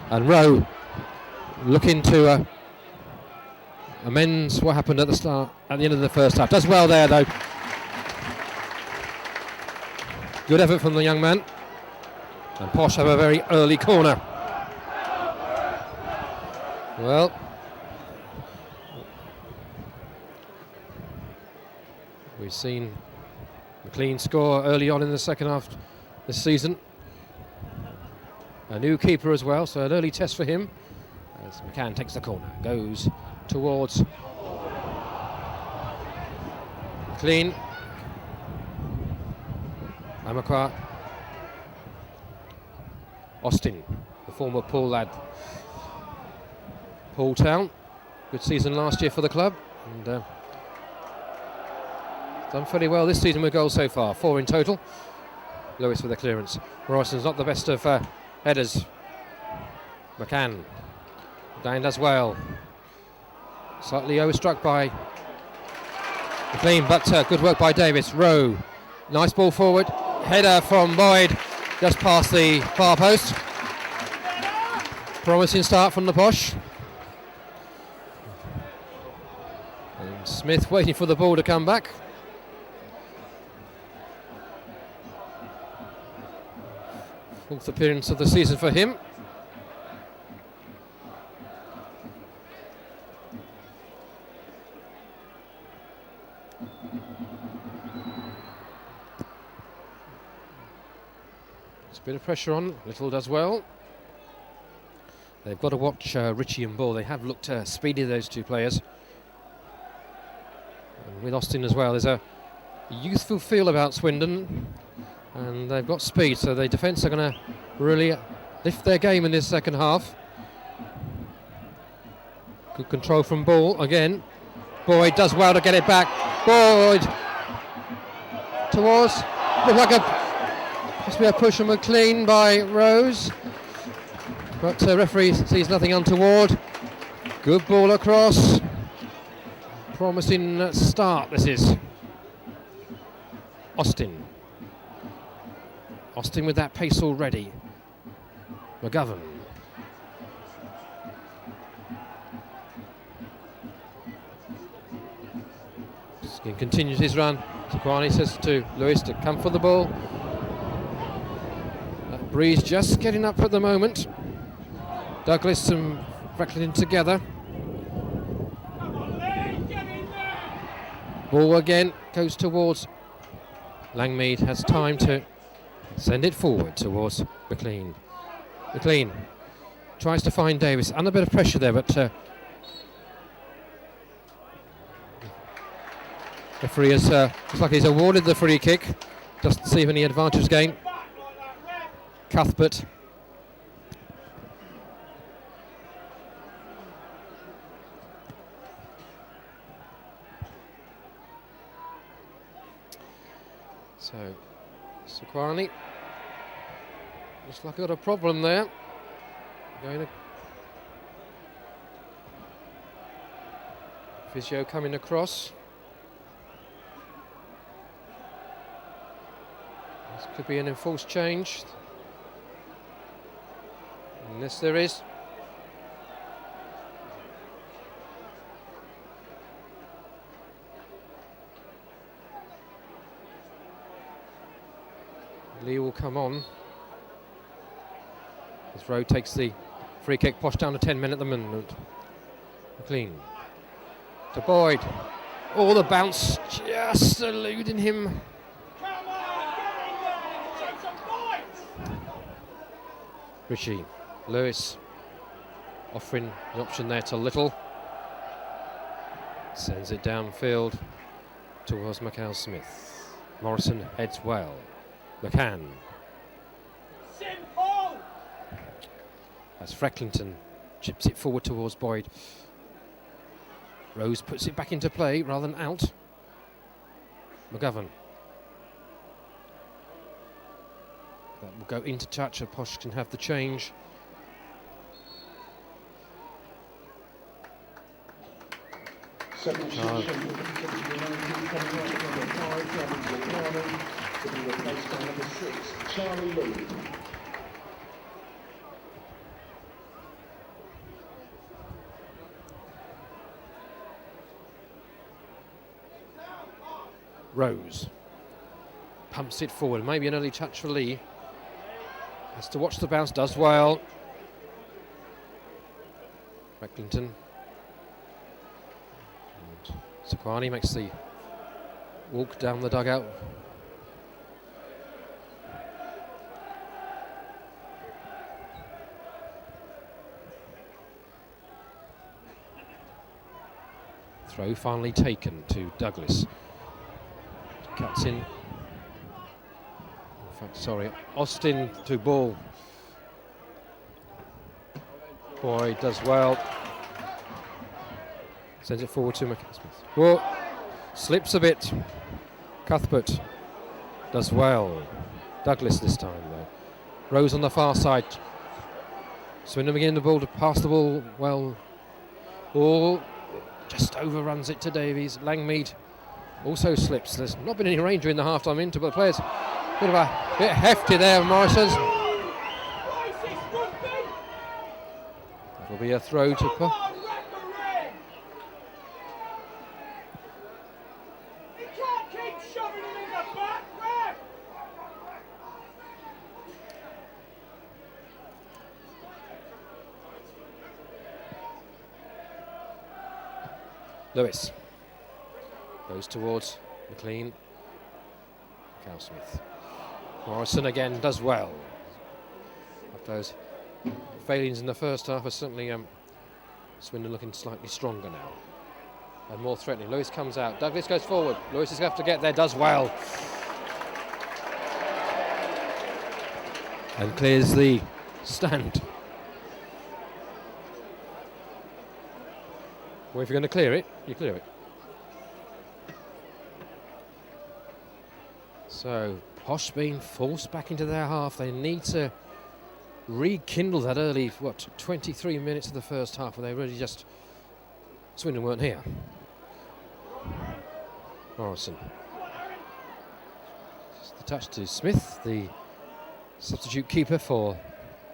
And Rowe looking to amends what happened at the end of the first half. Does well there though. Good effort from the young man. And Posh have a very early corner. Well, we've seen McLean score early on in the second half this season. A new keeper as well, so an early test for him. As McCann takes the corner, goes towards McLean. Amakwa. Austin, the former Poole lad. Poole Town, good season last year for the club, and done fairly well this season with goals so far, 4 in total. Lewis with the clearance. Morrison's not the best of headers. McCann down as well. Slightly overstruck by McLean, but good work by Davis. Rowe, nice ball forward. Header from Boyd, just past the far post. Promising start from the Posh. And Smith waiting for the ball to come back. Fourth appearance of the season for him. There's a bit of pressure on, Little does well. They've got to watch Ritchie and Ball. They have looked speedy, those two players. And with Austin as well, there's a youthful feel about Swindon. And they've got speed, so the defence are going to really lift their game in this second half. Good control from Ball again. Boyd does well to get it back. Boyd towards, looked like possibly a push from McLean by Rose. But referee sees nothing untoward. Good ball across. Promising start this is. Austin with that pace already. McGovern. Skin continues his run. Kwani says to Lewis to come for the ball. That breeze just getting up at the moment. Douglas and Freckling together. Ball again goes towards Langmead. Has time to send it forward towards McLean. McLean tries to find Davis. Under a bit of pressure there, but referee has looks like he's awarded the free kick. Doesn't see any advantage gain. Cuthbert. So, Sequani. Looks like I got a problem there. Physio coming across. This could be an enforced change. Unless there is. Lee will come on. As Rowe takes the free kick, Posh down to 10 men at the moment. McLean to Boyd. Oh, the bounce just eluding him. Ritchie, Lewis offering the option there to Little. Sends it downfield towards Macau Smith. Morrison heads well. McCann. As Frecklington chips it forward towards Boyd. Rose puts it back into play rather than out. McGovern. That will go into touch, and Posh can have the change. Substitution for the 19 coming right from number 5, travelling to the corner, to be replaced by number 6, Charlie Lee. Rose pumps it forward, maybe an early touch for Lee. Has to watch the bounce, does well. Frecklington. And Sequani makes the walk down the dugout. Throw finally taken to Douglas. Cuts in. In fact, sorry, Austin to ball. Boy does well. Sends it forward to Smith. Whoa, slips a bit. Cuthbert does well. Douglas this time though. Rose on the far side. Swindon beginning the ball to pass the ball well. Oh, just overruns it to Davies. Langmead also slips. There's not been any rain during the half-time interval. The players bit hefty there, Morrison. That'll be a throw to Lewis. Goes towards McLean. Smith. Morrison again does well. After those failings in the first half, are certainly Swindon looking slightly stronger now and more threatening. Lewis comes out. Douglas goes forward. Lewis is going to have to get there. Does well. And clears the stand. Well, if you're going to clear it, you clear it. So, Posh being forced back into their half. They need to rekindle that early, 23 minutes of the first half where they really just, Swindon weren't here. Morrison. Just the touch to Smith, the substitute keeper for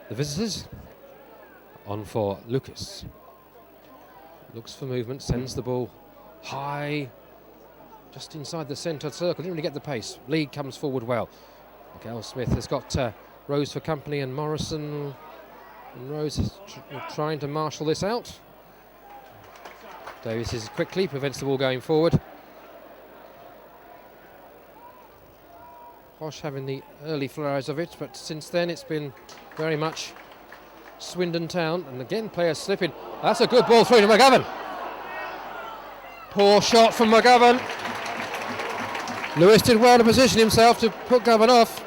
the visitors. On for Lucas. Looks for movement, sends the ball high, just inside the centre circle. Didn't really get the pace. Lee comes forward well. Miguel Smith has got Rose for company, and Morrison and Rose is trying to marshal this out. Davis is quickly prevents the ball going forward. Posh having the early flurries of it, but since then it's been very much Swindon Town, and again players slipping. That's a good ball through to McGovern. Poor shot from McGovern. Lewis did well to position himself to put Govan off.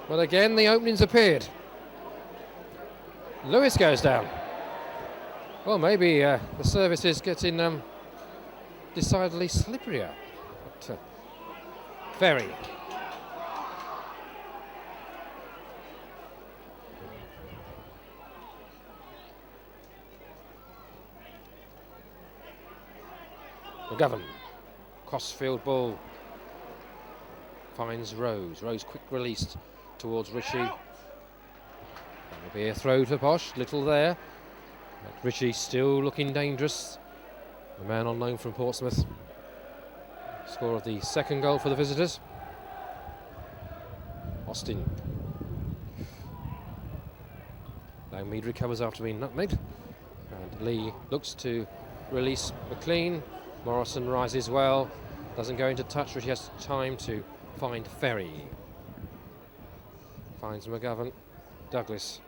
But again the openings appeared. Lewis goes down. Well, maybe the service is getting decidedly slipperier. But, very. McGovern, crossfield ball, finds Rose. Rose quick released towards Ritchie. That'll be a throw to Posh, little there. But Ritchie still looking dangerous. The man on loan from Portsmouth. Score of the second goal for the visitors. Austin. Langmead recovers after being nutmegged. And Lee looks to release McLean. Morrison rises well, doesn't go into touch, but he has time to find Ferry. Finds McGovern. Douglas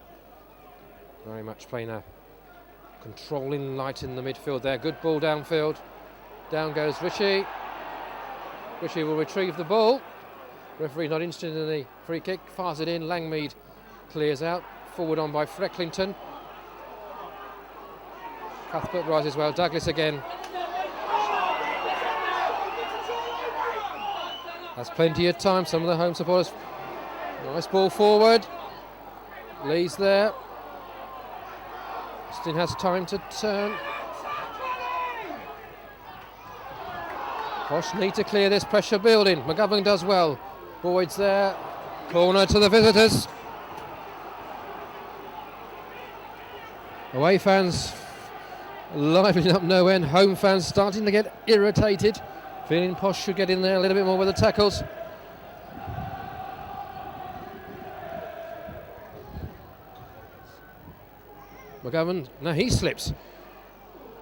very much playing a controlling light in the midfield there. Good ball downfield. Down goes Ritchie. Ritchie will retrieve the ball. Referee not interested in the free kick. Fires it in. Langmead clears out. Forward on by Frecklington. Cuthbert rises well. Douglas again. Has plenty of time, some of the home supporters. Nice ball forward. Lee's there. Austin has time to turn. Posh need to clear this pressure building. McGovern does well. Boyd's there. Corner to the visitors. Away fans livening up no end. Home fans starting to get irritated. Feeling Posh should get in there a little bit more with the tackles. McGovern, no, he slips.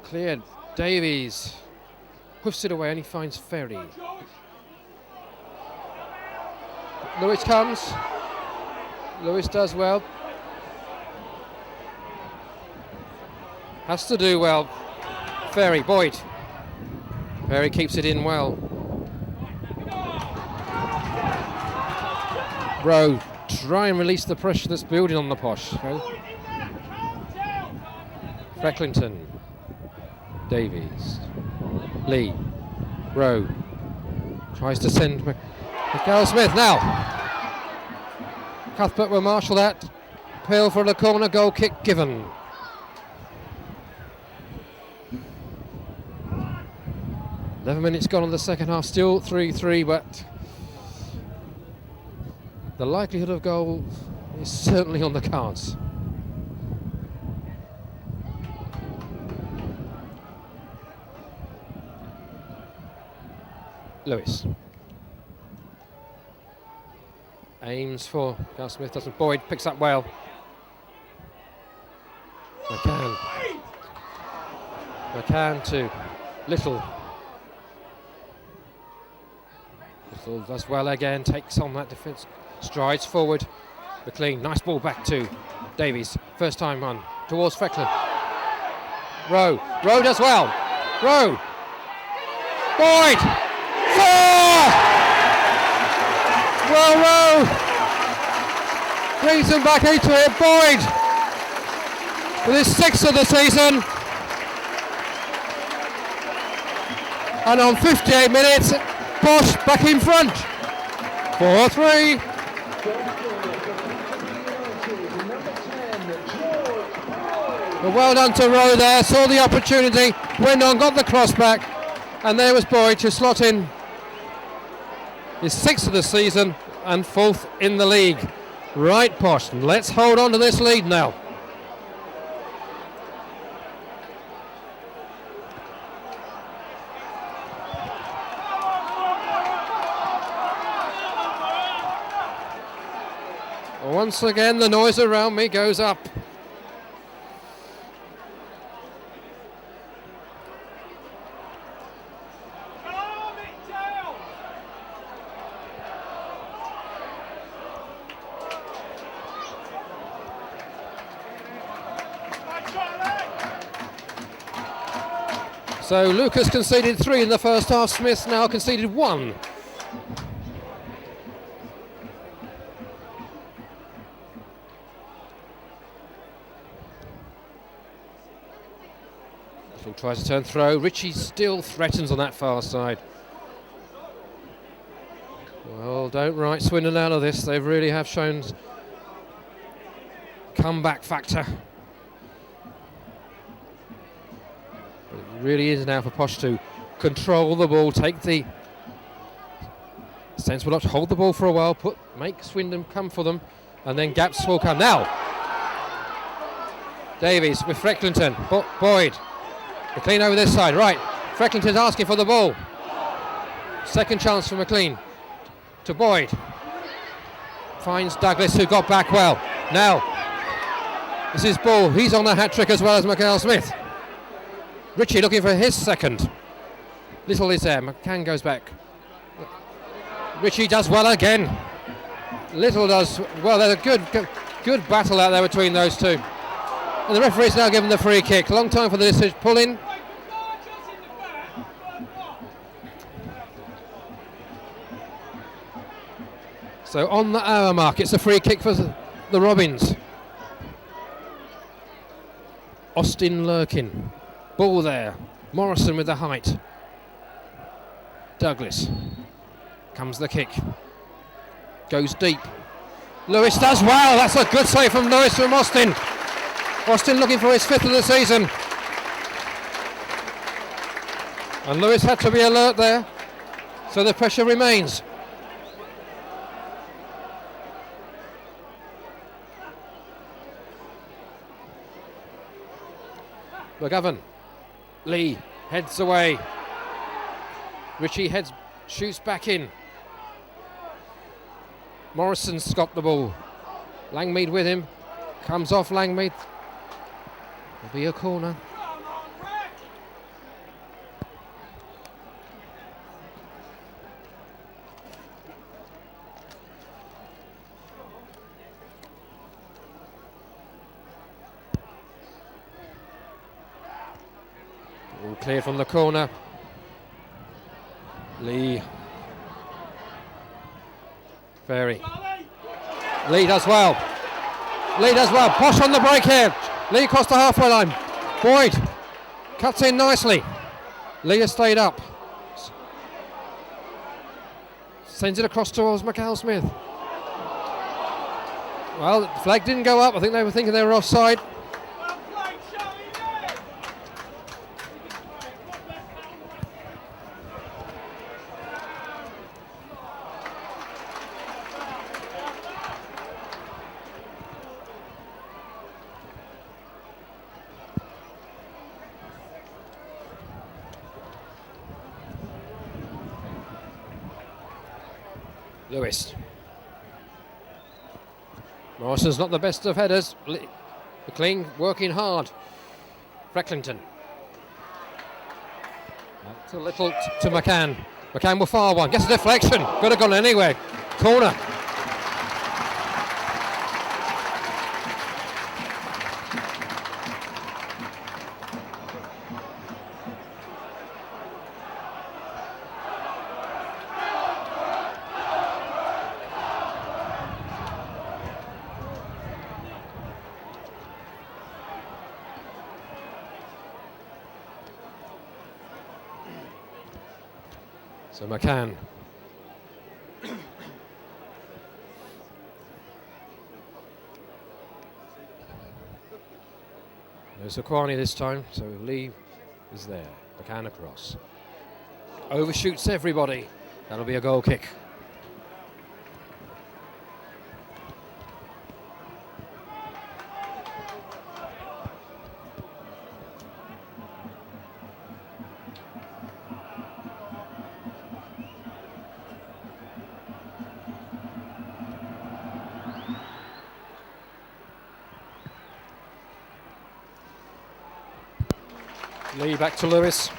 Cleared. Davies hoofs it away and he finds Ferry. Lewis comes. Lewis does well. Has to do well. Ferry, Boyd. Ferry keeps it in well. Rowe, try and release the pressure that's building on the Posh. Frecklington. Davies. Lee. Rowe. Tries to send Michael Smith now. Cuthbert will marshal that. Pale for the corner, goal kick given. Eleven minutes gone on the second half, still 3-3, but the likelihood of goal is certainly on the cards. Lewis aims for Carl Smith, doesn't. Boyd picks up well. McCann to Little. Little does well again, takes on that defence, strides forward. McLean, nice ball back to Davies, first time on towards Frecklin. Rowe does well. Rowe. Boyd. 4! Well, Rowe brings them back into it. Boyd with his 6th of the season. And on 58 minutes, Bosch back in front. 4-3. But well done to Rowe there, saw the opportunity, went on, got the cross back, and there was Boyd to slot in his 6th of the season and 4th in the league. Right, Posh, let's hold on to this lead now. Once again, the noise around me goes up. So Lucas conceded 3 in the first half. Smith now conceded 1. Little tries to turn throw. Ritchie still threatens on that far side. Well, don't write Swindon out of this. They really have shown comeback factor. It really is now for Posh to control the ball, take the sensible option, hold the ball for a while, make Swindon come for them, and then gaps will come. Now, Davies with Frecklington, Boyd, McLean over this side, right, Frecklington's asking for the ball. Second chance for McLean, to Boyd, finds Douglas who got back well. Now, this is Ball, he's on the hat-trick as well as Michael Smith. Ritchie looking for his second. Little is there. McCann goes back. Ritchie does well again. Little does well. There's a good battle out there between those two. And the referee's now given the free kick. Long time for the decision. Pull in. So on the hour mark, it's a free kick for the Robins. Austin Lurkin. Ball there. Morrison with the height. Douglas. Comes the kick. Goes deep. Lewis does well. That's a good save from Lewis from Austin. Austin looking for his 5th of the season. And Lewis had to be alert there. So the pressure remains. McGovern. Lee heads away. Ritchie shoots back in. Morrison's got the ball. Langmead with him. Comes off Langmead. There'll be a corner. All clear from the corner. Lee. Ferry. Lee does well. Lee does well. Posh on the break here. Lee across the halfway line. Boyd cuts in nicely. Lee has stayed up. Sends it across towards Smith. Well, the flag didn't go up. I think they were thinking they were offside. Lewis. Morrison's not the best of headers. McLean working hard. Frecklington. That's a little to McCann. McCann will fire one. Gets a deflection. Could have gone anywhere. Corner. So McCann. No Sequani this time, so Lee is there. McCann across. Overshoots everybody. That'll be a goal kick. Lee back to Lewis.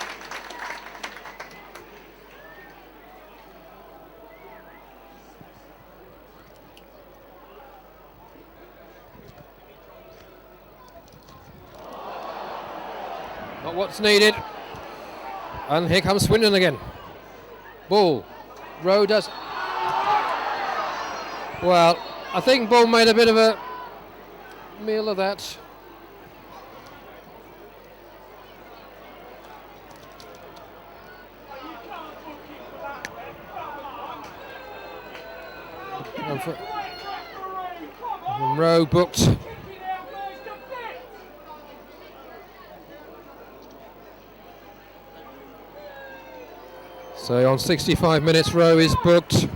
Not what's needed. And here comes Swindon again. Ball. Rowe does. Well, I think Ball made a bit of a meal of that. Rowe booked. So on 65 minutes, Rowe is booked.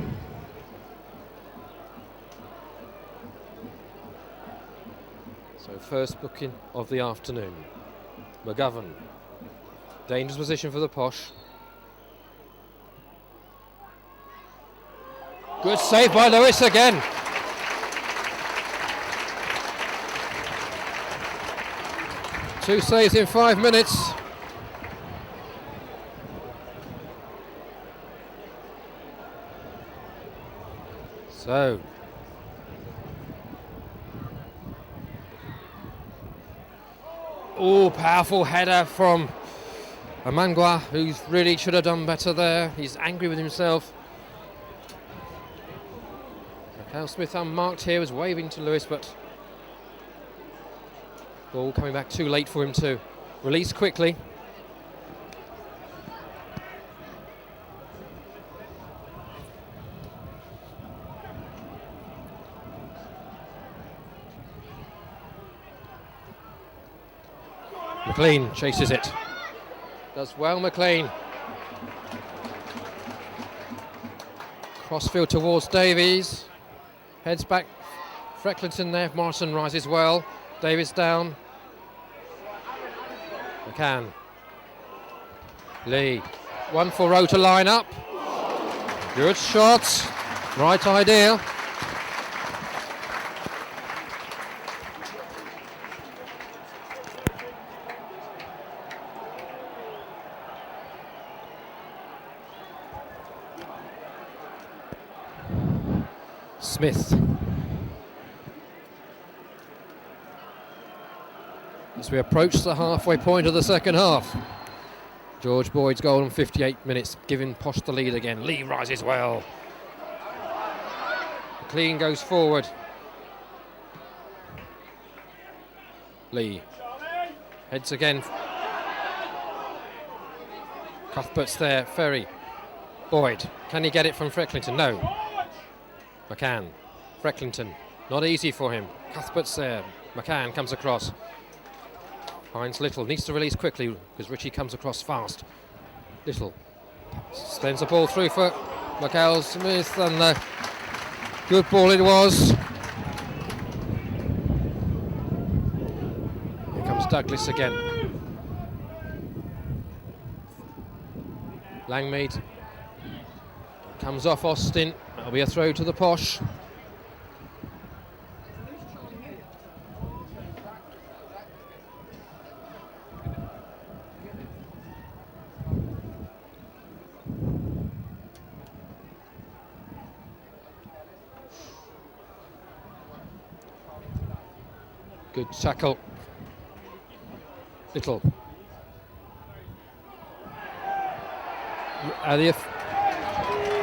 So first booking of the afternoon. McGovern. Dangerous position for the Posh. Good save by Lewis again. Two saves in 5 minutes. So. Oh, powerful header from Amangwa, who really should have done better there. He's angry with himself. Smith unmarked here, was waving to Lewis, but ball coming back too late for him to release quickly. McLean chases it. Does well, McLean. Crossfield towards Davies. Heads back. Frecklington there. Morrison rises well. Davies down. McCann. Lee. One for Rowe to line up. Good shot. Right idea. Smith. As we approach the halfway point of the second half. George Boyd's goal in 58 minutes, giving Posh the lead again. Lee rises well. McLean goes forward. Lee heads again. Cuthbert's there. Ferry. Boyd. Can he get it from Frecklington? No. McCann. Frecklington. Not easy for him. Cuthbert's there. McCann comes across. Finds Little. Needs to release quickly because Richie comes across fast. Little. Sends the ball through for McHale Smith, and good ball it was. Here comes Douglas again. Langmead comes off Austin. That'll be a throw to the Posh. Good tackle. Little.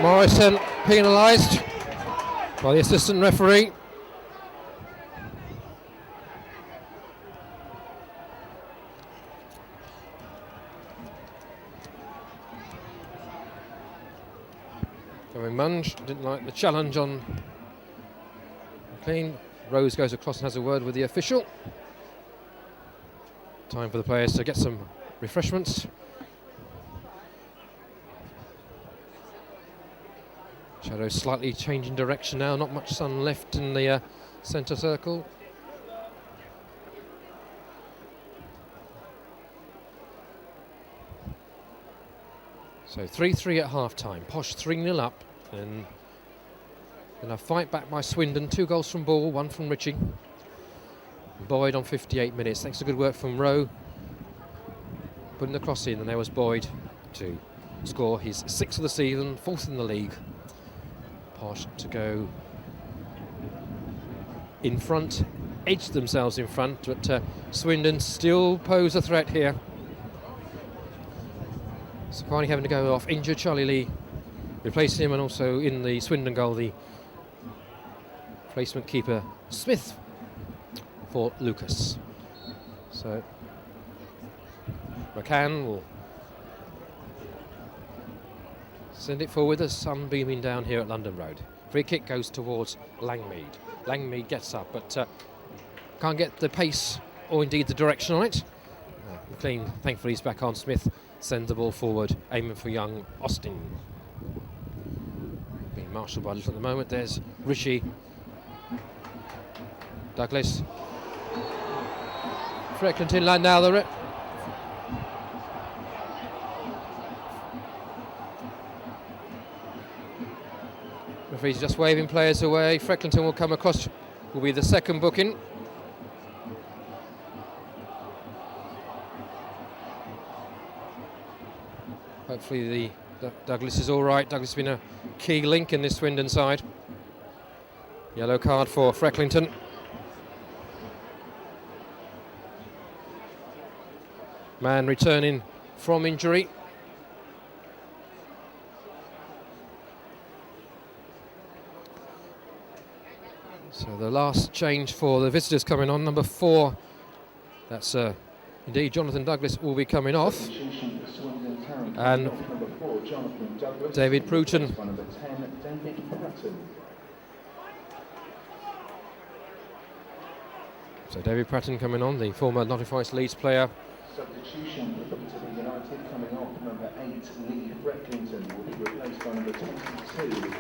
Morrison penalised by the assistant referee. Going Munge didn't like the challenge on McLean. Rose goes across and has a word with the official. Time for the players to get some refreshments. Shadows slightly changing direction now, not much sun left in the centre circle. So 3-3 at half time. Posh 3-0 up, and a fight back by Swindon. 2 goals from Ball, 1 from Richie. Boyd on 58 minutes, thanks to good work from Rowe. Putting the cross in, and there was Boyd to score his 6th of the season, 4th in the league. Posh to go in front, edge themselves in front, but Swindon still pose a threat here. So finally having to go off injured Charlie Lee, replacing him, and also in the Swindon goal the replacement keeper Smith for Lucas. So McCann will send it forward, the sun beaming down here at London Road. Free kick goes towards Langmead. Langmead gets up, but can't get the pace or indeed the direction on it. McLean, thankfully, is back on. Smith sends the ball forward, aiming for young Austin. Being marshalled by Little at the moment. There's Richie. Douglas. Frecklington line now. The referee's just waving players away. Frecklington will come across, will be the second booking. Hopefully Douglas is all right. Douglas has been a key link in this Swindon side. Yellow card for Frecklington. Man returning from injury. So the last change for the visitors coming on, number 4. That's indeed Jonathan Douglas will be coming off. And David Pruton. So David Pratton coming on, the former Nottingham Forest Leeds player. Substitution for Peterborough United coming off. Number 8, Lee Frecklington, will be replaced by number 22,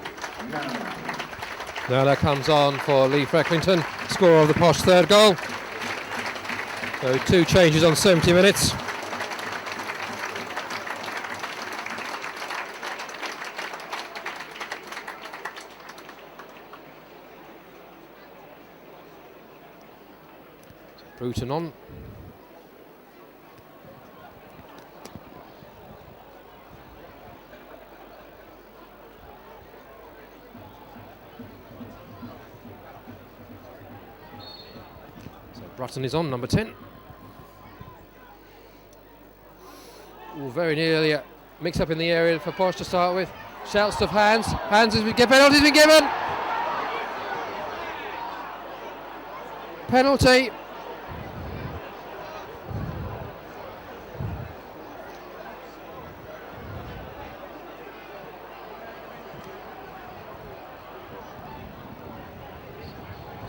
Now that comes on for Lee Frecklington, scorer of the Posh 3rd goal. So 2 changes on 70 minutes. Bruton on. Brutton is on, number 10. Ooh, very nearly a mix-up in the area for Posh to start with. Shouts of hands. Hands has been given. Penalty's been given. Penalty.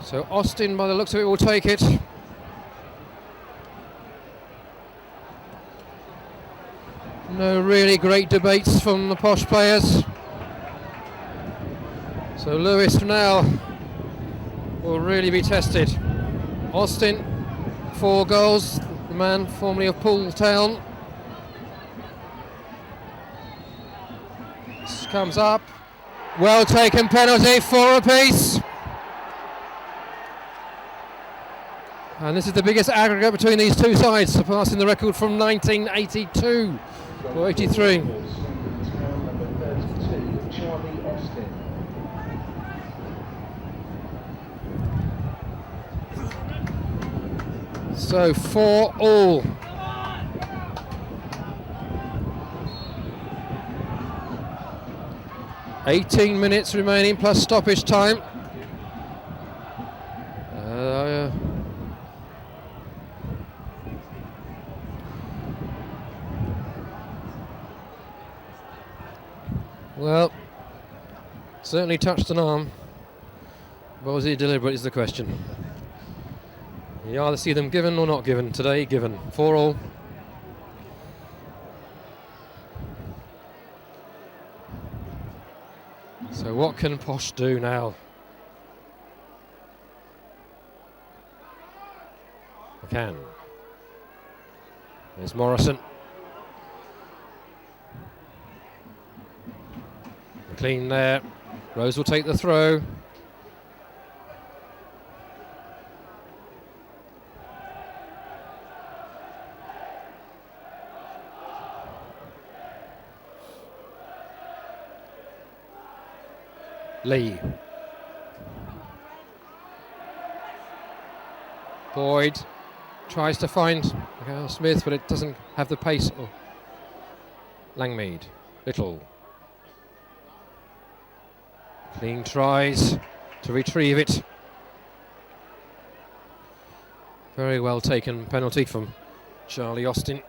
So Austin, by the looks of it, will take it. No really great debates from the Posh players. So Lewis now will really be tested. Austin, 4 goals, the man formerly of Poole Town. This comes up. Well taken penalty, 4 apiece. And this is the biggest aggregate between these two sides, surpassing the record from 1982 or 83. Swindon Town, number 32, Charlie Austin. So 4-all. $18 minutes remaining plus stoppage time. Well, certainly touched an arm, but was it deliberate is the question. You either see them given or not given. Today, given. 4-all. So what can Posh do now? McCann. There's Morrison. Clean there. Rose will take the throw. Lee. Boyd tries to find Smith, but it doesn't have the pace. Oh. Langmead. Little. Clean tries to retrieve it. Very well taken penalty from Charlie Austin.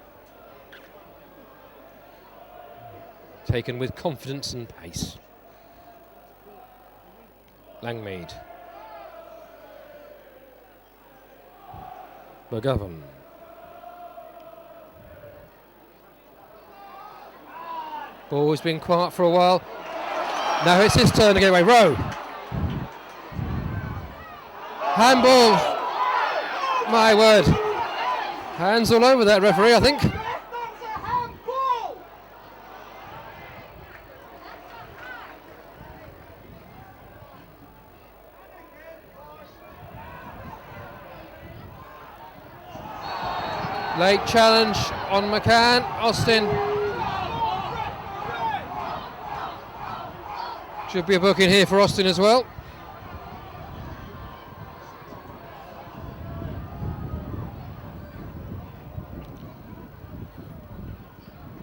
Taken with confidence and pace. Langmead. McGovern. Ball's been quiet for a while. Now it's his turn to get away. Rowe. Handball. My word. Hands all over that referee, I think. Late challenge on McCann. Austin. Should be a booking here for Austin as well.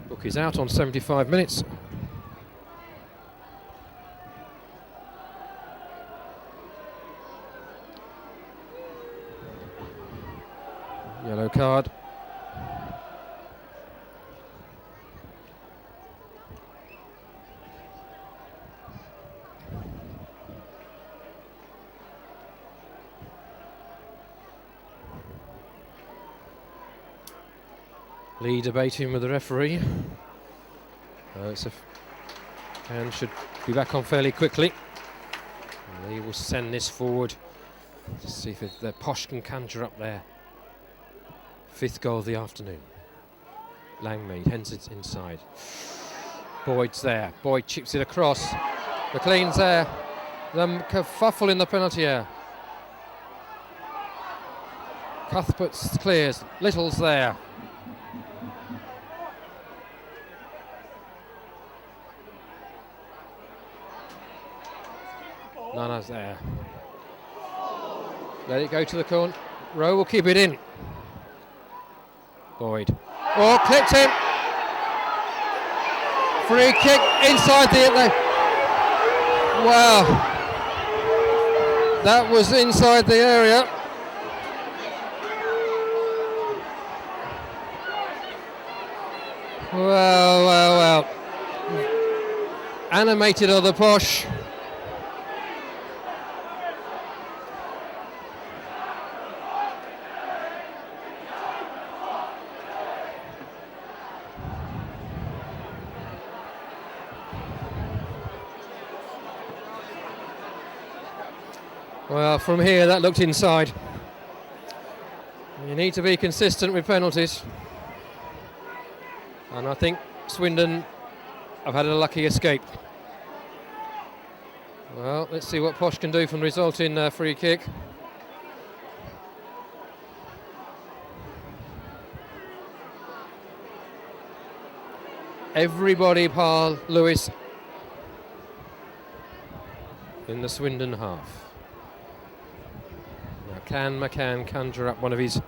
Book is out on 75 minutes. Yellow card. Lee debating with the referee. And should be back on fairly quickly. And Lee will send this forward to see if the Posh can conjure up their 5th goal of the afternoon. Langmead hens it inside. Boyd's there. Boyd chips it across. McLean's there. The kerfuffle in the penalty area. Cuthbert clears. Little's there. Nana's there. Let it go to the corner. Rowe will keep it in. Boyd. Oh, clipped him. Free kick inside the... Wow. That was inside the area. Well. Animated on the Posh. Well, from here that looked inside. You need to be consistent with penalties. And I think Swindon have had a lucky escape. Well, let's see what Posh can do from the resulting free kick. Everybody par Lewis in the Swindon half. Now can McCann conjure up one of his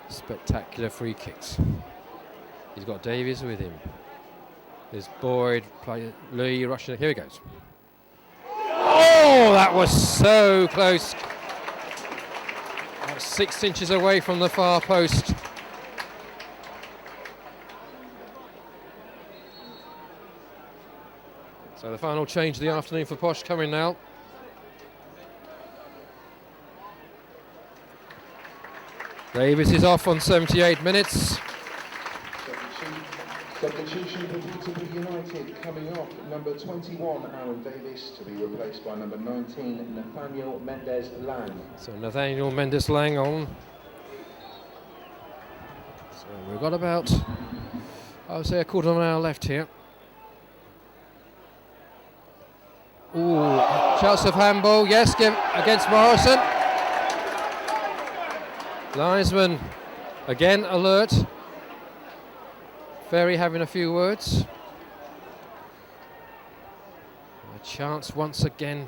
spectacular free kicks? He's got Davies with him. There's Boyd, Lee rushing. Here he goes. Oh, that was so close. About 6 inches away from the far post. So the final change of the afternoon for Posh coming now. Davies is off on 78 minutes. Substitution for Peterborough United coming off. Number 21, Aaron Davis, to be replaced by number 19, Nathaniel Mendes-Lang. So Nathaniel Mendes-Lang on. So we've got about, I would say, a quarter of an hour left here. Ooh, chance of handball, yes, against Morrison. Linesman again alert. Ferry having a few words. A chance once again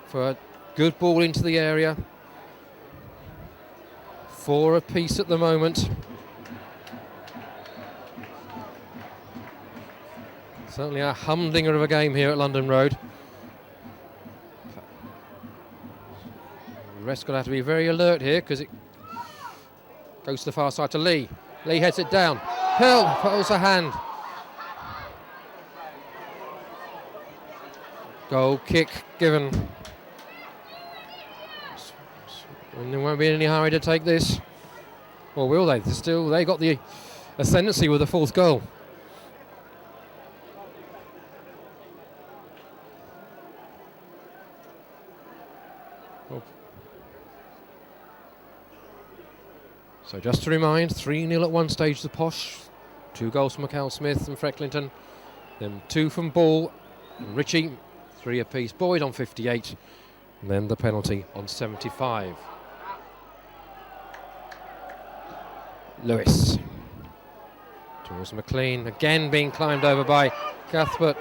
for a good ball into the area. 4 apiece at the moment. Certainly a humdinger of a game here at London Road. The rest going to have to be very alert here because it goes to the far side to Lee. Lee heads it down. Hill pulls a hand. Goal kick given. And there won't be any hurry to take this. Or will they? They got the ascendancy with the 4th goal. So just to remind, 3-0 at one stage to Posh, 2 goals from McCall Smith and Frecklington, then 2 from Ball and Ritchie, 3 apiece, Boyd on 58, and then the penalty on 75. Lewis towards McLean, again being climbed over by Cuthbert.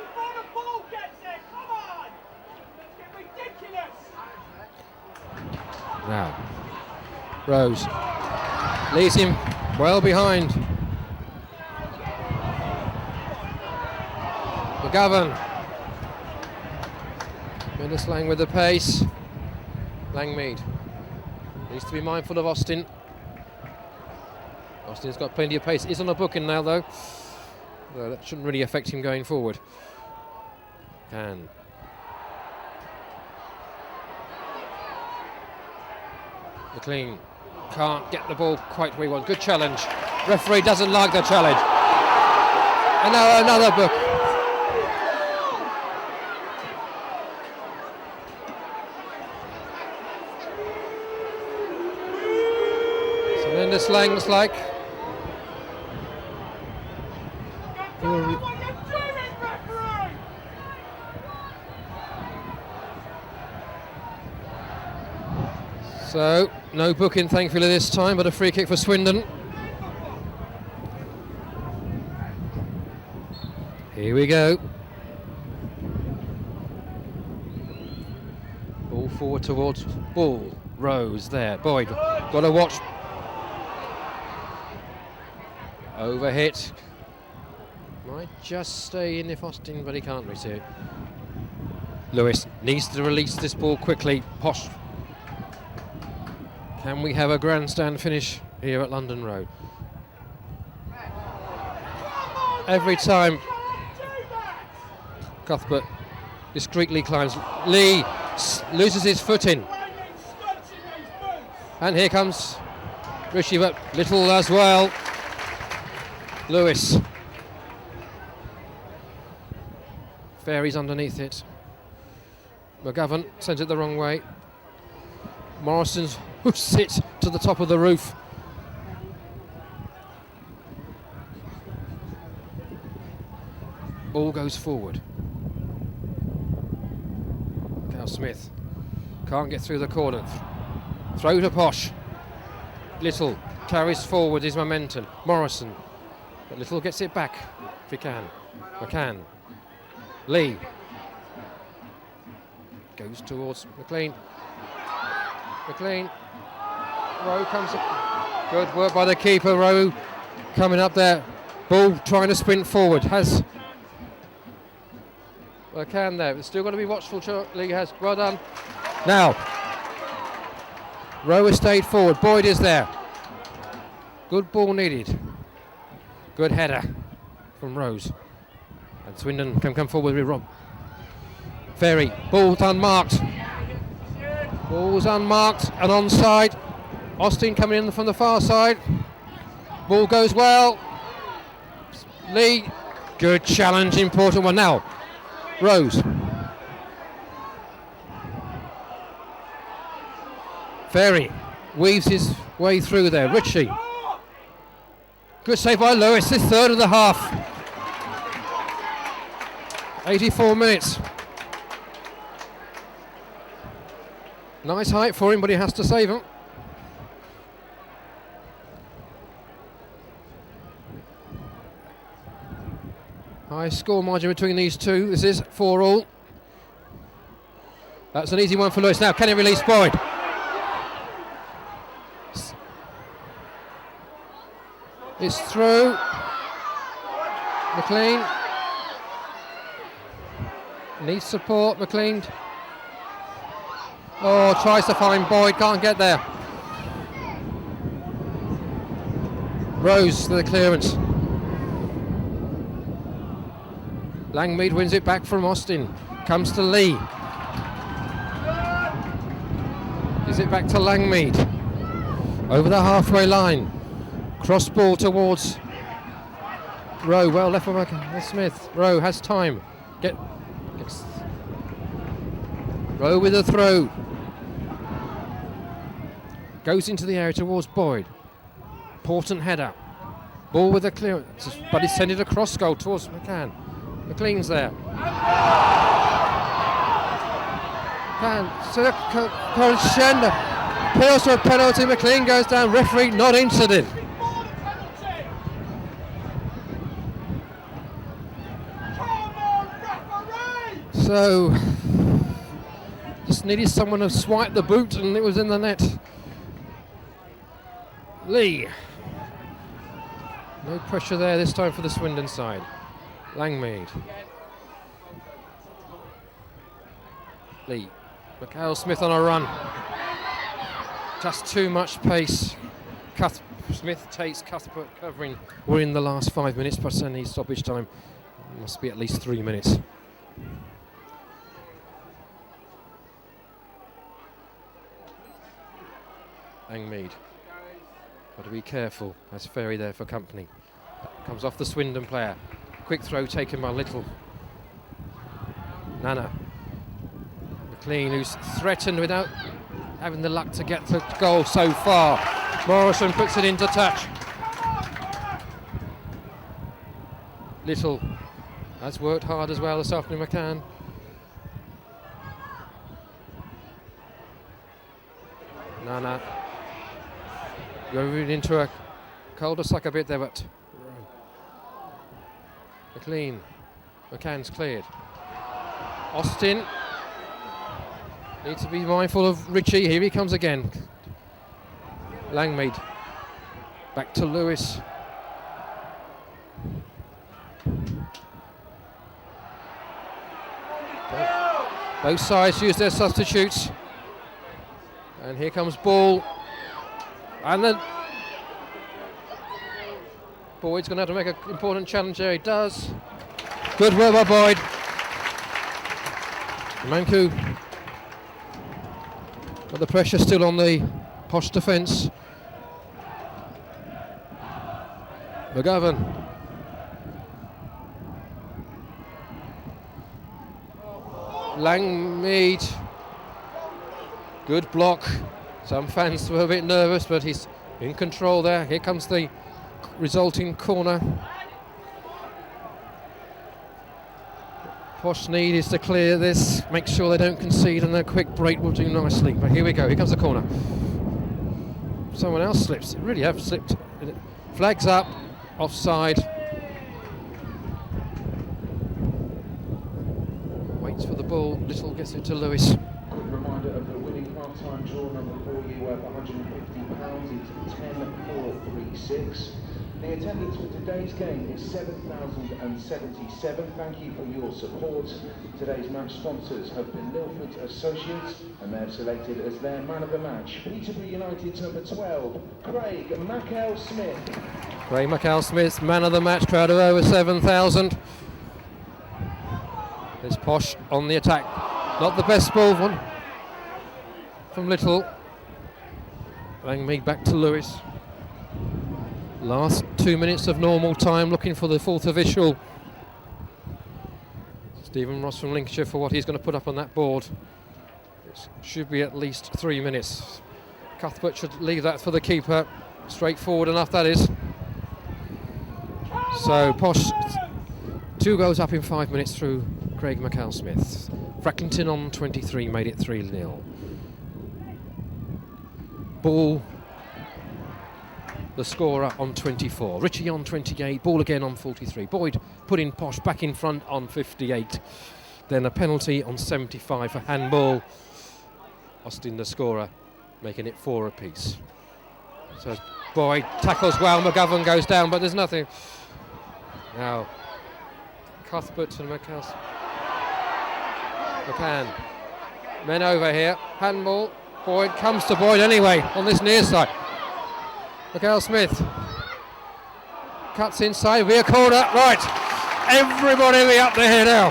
Now, Rose leaves him well behind. McGovern. Mendes-Lang with the pace. Langmead needs to be mindful of Austin. Austin's got plenty of pace. He's on a booking now though. So that shouldn't really affect him going forward. Can. McLean can't get the ball quite where he wants. Good challenge. Referee doesn't like the challenge. And now another book. So Mendes-Lang looks like. So, no booking thankfully this time, but a free kick for Swindon. Here we go. Ball forward towards Ball. Rose there. Boyd, got to watch. Overhit. Might just stay in if Austin, but he can't reach it. Lewis needs to release this ball quickly. Posh. Can we have a grandstand finish here at London Road? Every time Cuthbert discreetly climbs, Lee loses his footing. And here comes Rishi, but little as well. Lewis. Fairies underneath it. McGovern sends it the wrong way. Morrison's who sits to the top of the roof. Ball goes forward. Cal Smith can't get through the corner. Throw to Posh. Little carries forward his momentum. Morrison, but Little gets it back if he can. McCann. Lee goes towards McLean. McLean. Rowe comes up. Good work by the keeper. Rowe coming up there. Ball trying to sprint forward. Has McCann there. It's still got to be watchful. Lee has. Well done. Now Rowe has stayed forward. Boyd is there. Good ball needed. Good header from Rose. And Swindon can come forward with Rob. Ferry. Ball's unmarked. Ball's unmarked and onside. Austin coming in from the far side. Ball goes well. Lee. Good challenge, important one. Now, Rose. Ferry weaves his way through there. Ritchie. Good save by Lewis, this third of the half. 84 minutes. Nice height for him, but he has to save him. High score margin between these two. This is 4-4. That's an easy one for Lewis. Now, can he release Boyd? It's through. McLean needs support. McLean. Oh, tries to find Boyd, can't get there. Rose to the clearance. Langmead wins it back from Austin. Comes to Lee. Gives it back to Langmead. Over the halfway line. Cross ball towards Rowe. Well left for Smith. Rowe has time. Gets Rowe with a throw. Goes into the area towards Boyd. Important header. Ball with a clearance, but he's sent it across goal towards McCann. McLean's there. Crescendo. Appeals for a penalty. McLean goes down. Referee not interested. So just needed someone to swipe the boot and it was in the net. Lee. No pressure there this time for the Swindon side. Langmead. Lee. Mikhail Smith on a run. Just too much pace. Smith takes Cuthbert covering. We're in the last 5 minutes, but certainly stoppage time must be at least 3 minutes. Langmead. Got to be careful. That's Ferry there for company. Comes off the Swindon player. Quick throw taken by Little. Nana. McLean, who's threatened without having the luck to get to goal so far. Morrison puts it into touch. Little has worked hard as well this afternoon, McCann. Nana. Going into a cul-de-sac a bit there, but McLean. McCann's cleared. Austin. Need to be mindful of Richie. Here he comes again. Langmead. Back to Lewis. Both sides use their substitutes. And here comes Ball. And then Boyd's going to have to make an important challenge there. He does. Good work by Boyd. Manku. But the pressure still on the Posh defence. McGovern. Langmead. Good block. Some fans were a bit nervous, but he's in control there. Here comes the resulting corner. Posh need is to clear this, make sure they don't concede, and a quick break will do nicely. But here we go, here comes the corner. Someone else slips, really have slipped. Flags up, offside. Waits for the ball, Little gets it to Lewis. Quick reminder of the winning half-time draw number 4 you worth £150. It's 10-4-3-6. The attendance for today's game is 7,077. Thank you for your support. Today's match sponsors have been Milford Associates, and they've selected as their man of the match Peterborough United's number 12, Craig McAll-Smith. Craig McAll-Smith, man of the match, crowd of over 7,000. There's Posh on the attack. Not the best ball one from Little. Langmead back to Lewis. Last 2 minutes of normal time, looking for the fourth official. Stephen Ross from Lincolnshire for what he's going to put up on that board. It should be at least 3 minutes. Cuthbert should leave that for the keeper. Straightforward enough, that is. So Posh, 2 goals up in 5 minutes through Craig McAll-Smith. Fracklington on 23 made it 3-0. Ball, the scorer, on 24. Richie on 28, Ball again on 43. Boyd putting Posh back in front on 58. Then a penalty on 75 for handball. Austin, the scorer, making it 4 apiece. So Boyd tackles well, McGovern goes down, but there's nothing. Now, Cuthbert and McCann. Men over here, handball. Boyd comes to Boyd anyway on this near side. McAll-Smith cuts inside, be a corner, right. Everybody be up there now.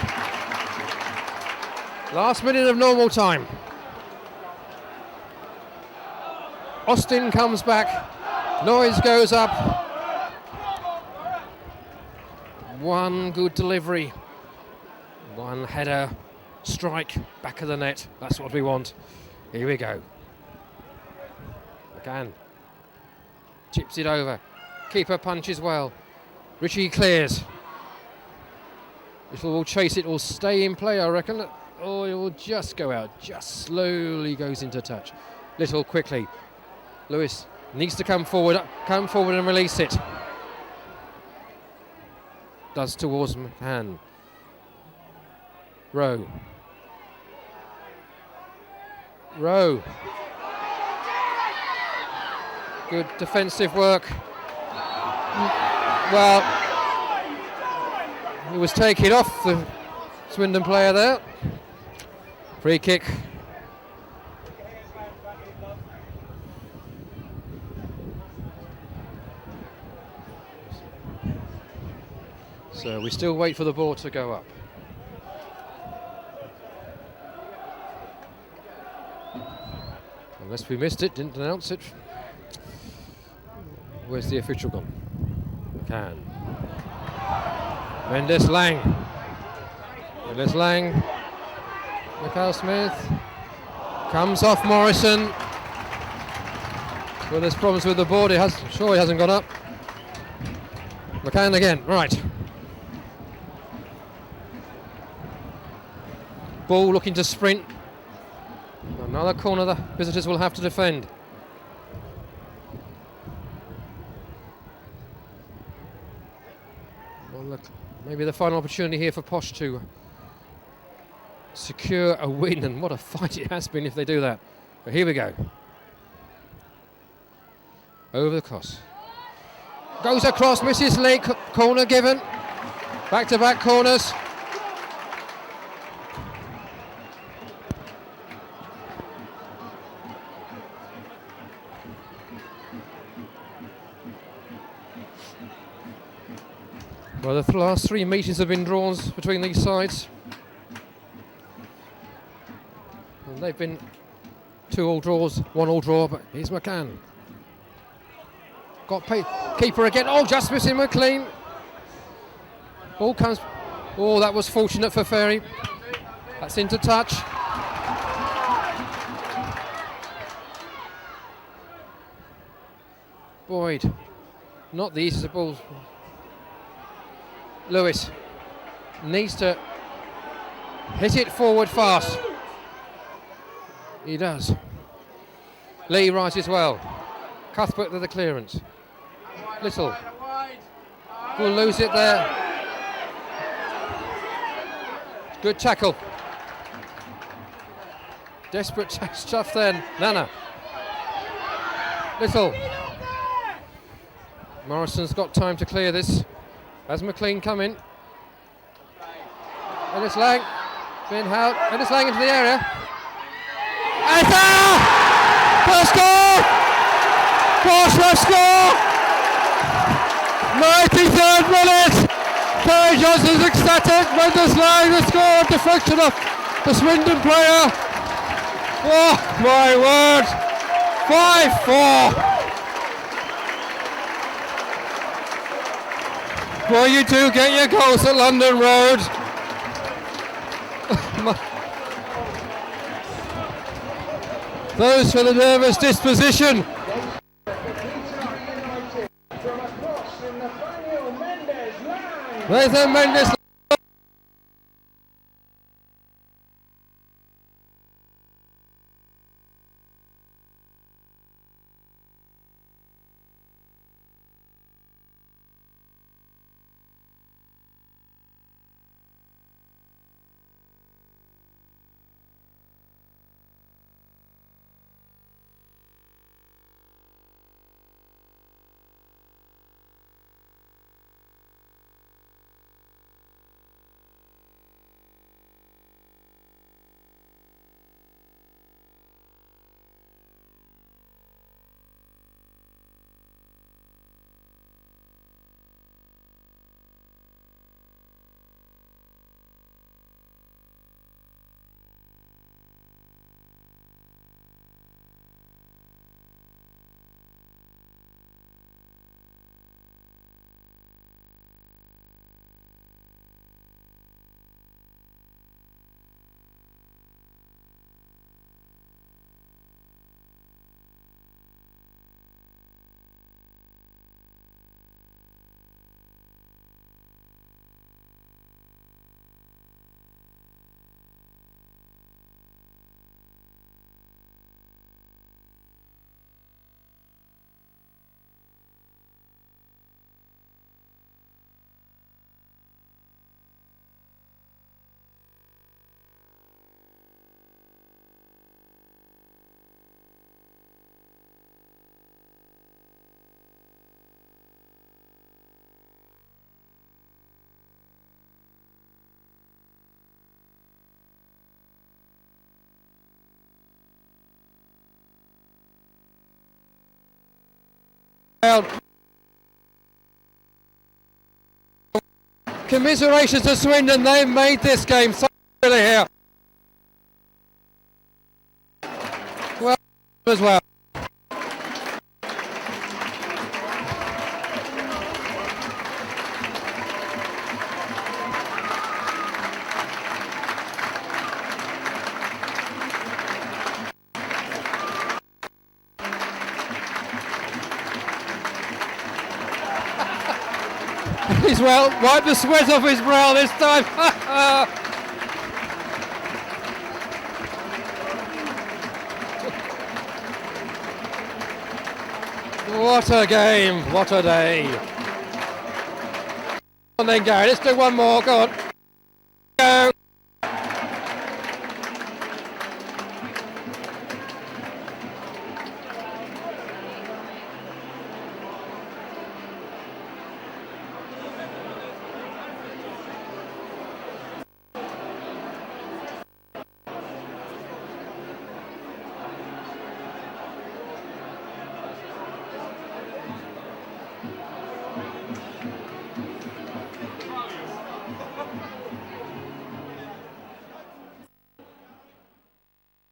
Last minute of normal time. Austin comes back, noise goes up. One good delivery, one header, strike, back of the net, that's what we want. Here we go. McCann chips it over. Keeper punches well. Richie clears. Little will chase it, will stay in play, I reckon. Oh, it will just go out. Just slowly goes into touch. Little quickly. Lewis needs to come forward and release it. Does towards McCann. Rowe. Good defensive work. Well, he was taken off the Swindon player there. Free kick. So we still wait for the ball to go up. Unless we missed it, didn't announce it. Where's the official gone? McCann. Mendes Lang. McAll-Smith. Comes off Morrison. Well, there's problems with the board. Sure, he hasn't gone up. McCann again. Right. Ball looking to sprint. Another corner the visitors will have to defend. Well, look, maybe the final opportunity here for Posh to secure a win, and what a fight it has been if they do that. But here we go. Over the cross. Goes across, misses Lee, corner given. Back-to-back corners. Well, the last 3 meetings have been draws between these sides. And they've been 2 all draws, 1 all draw, but here's McCann. Got keeper again. Oh, just missing McLean. Ball comes. Oh, that was fortunate for Ferry. That's into touch. Boyd. Not the easiest of balls. Lewis needs to hit it forward fast. He does. Lee rises well. Cuthbert with the clearance. Little will lose it there. Good tackle. Desperate stuff then. Nana. Little. Morrison's got time to clear this. As McLean come in. Ellis Lang. Being held. Ellis Lang into the area. And first goal! Portsmouth score! 93rd minute! Terry Johnson's ecstatic. Mendes Lang the score. Deflection of the Swindon player. Oh my word! 5-4. Well, you do get your goals at London Road. Those for the nervous disposition. Nathan Mendes. Commiserations to Swindon, they've made this game so really here. Well, as well. He's well, wipe the sweat off his brow this time. What a game, what a day. Come on then, Gary, let's do one more, go on. Go.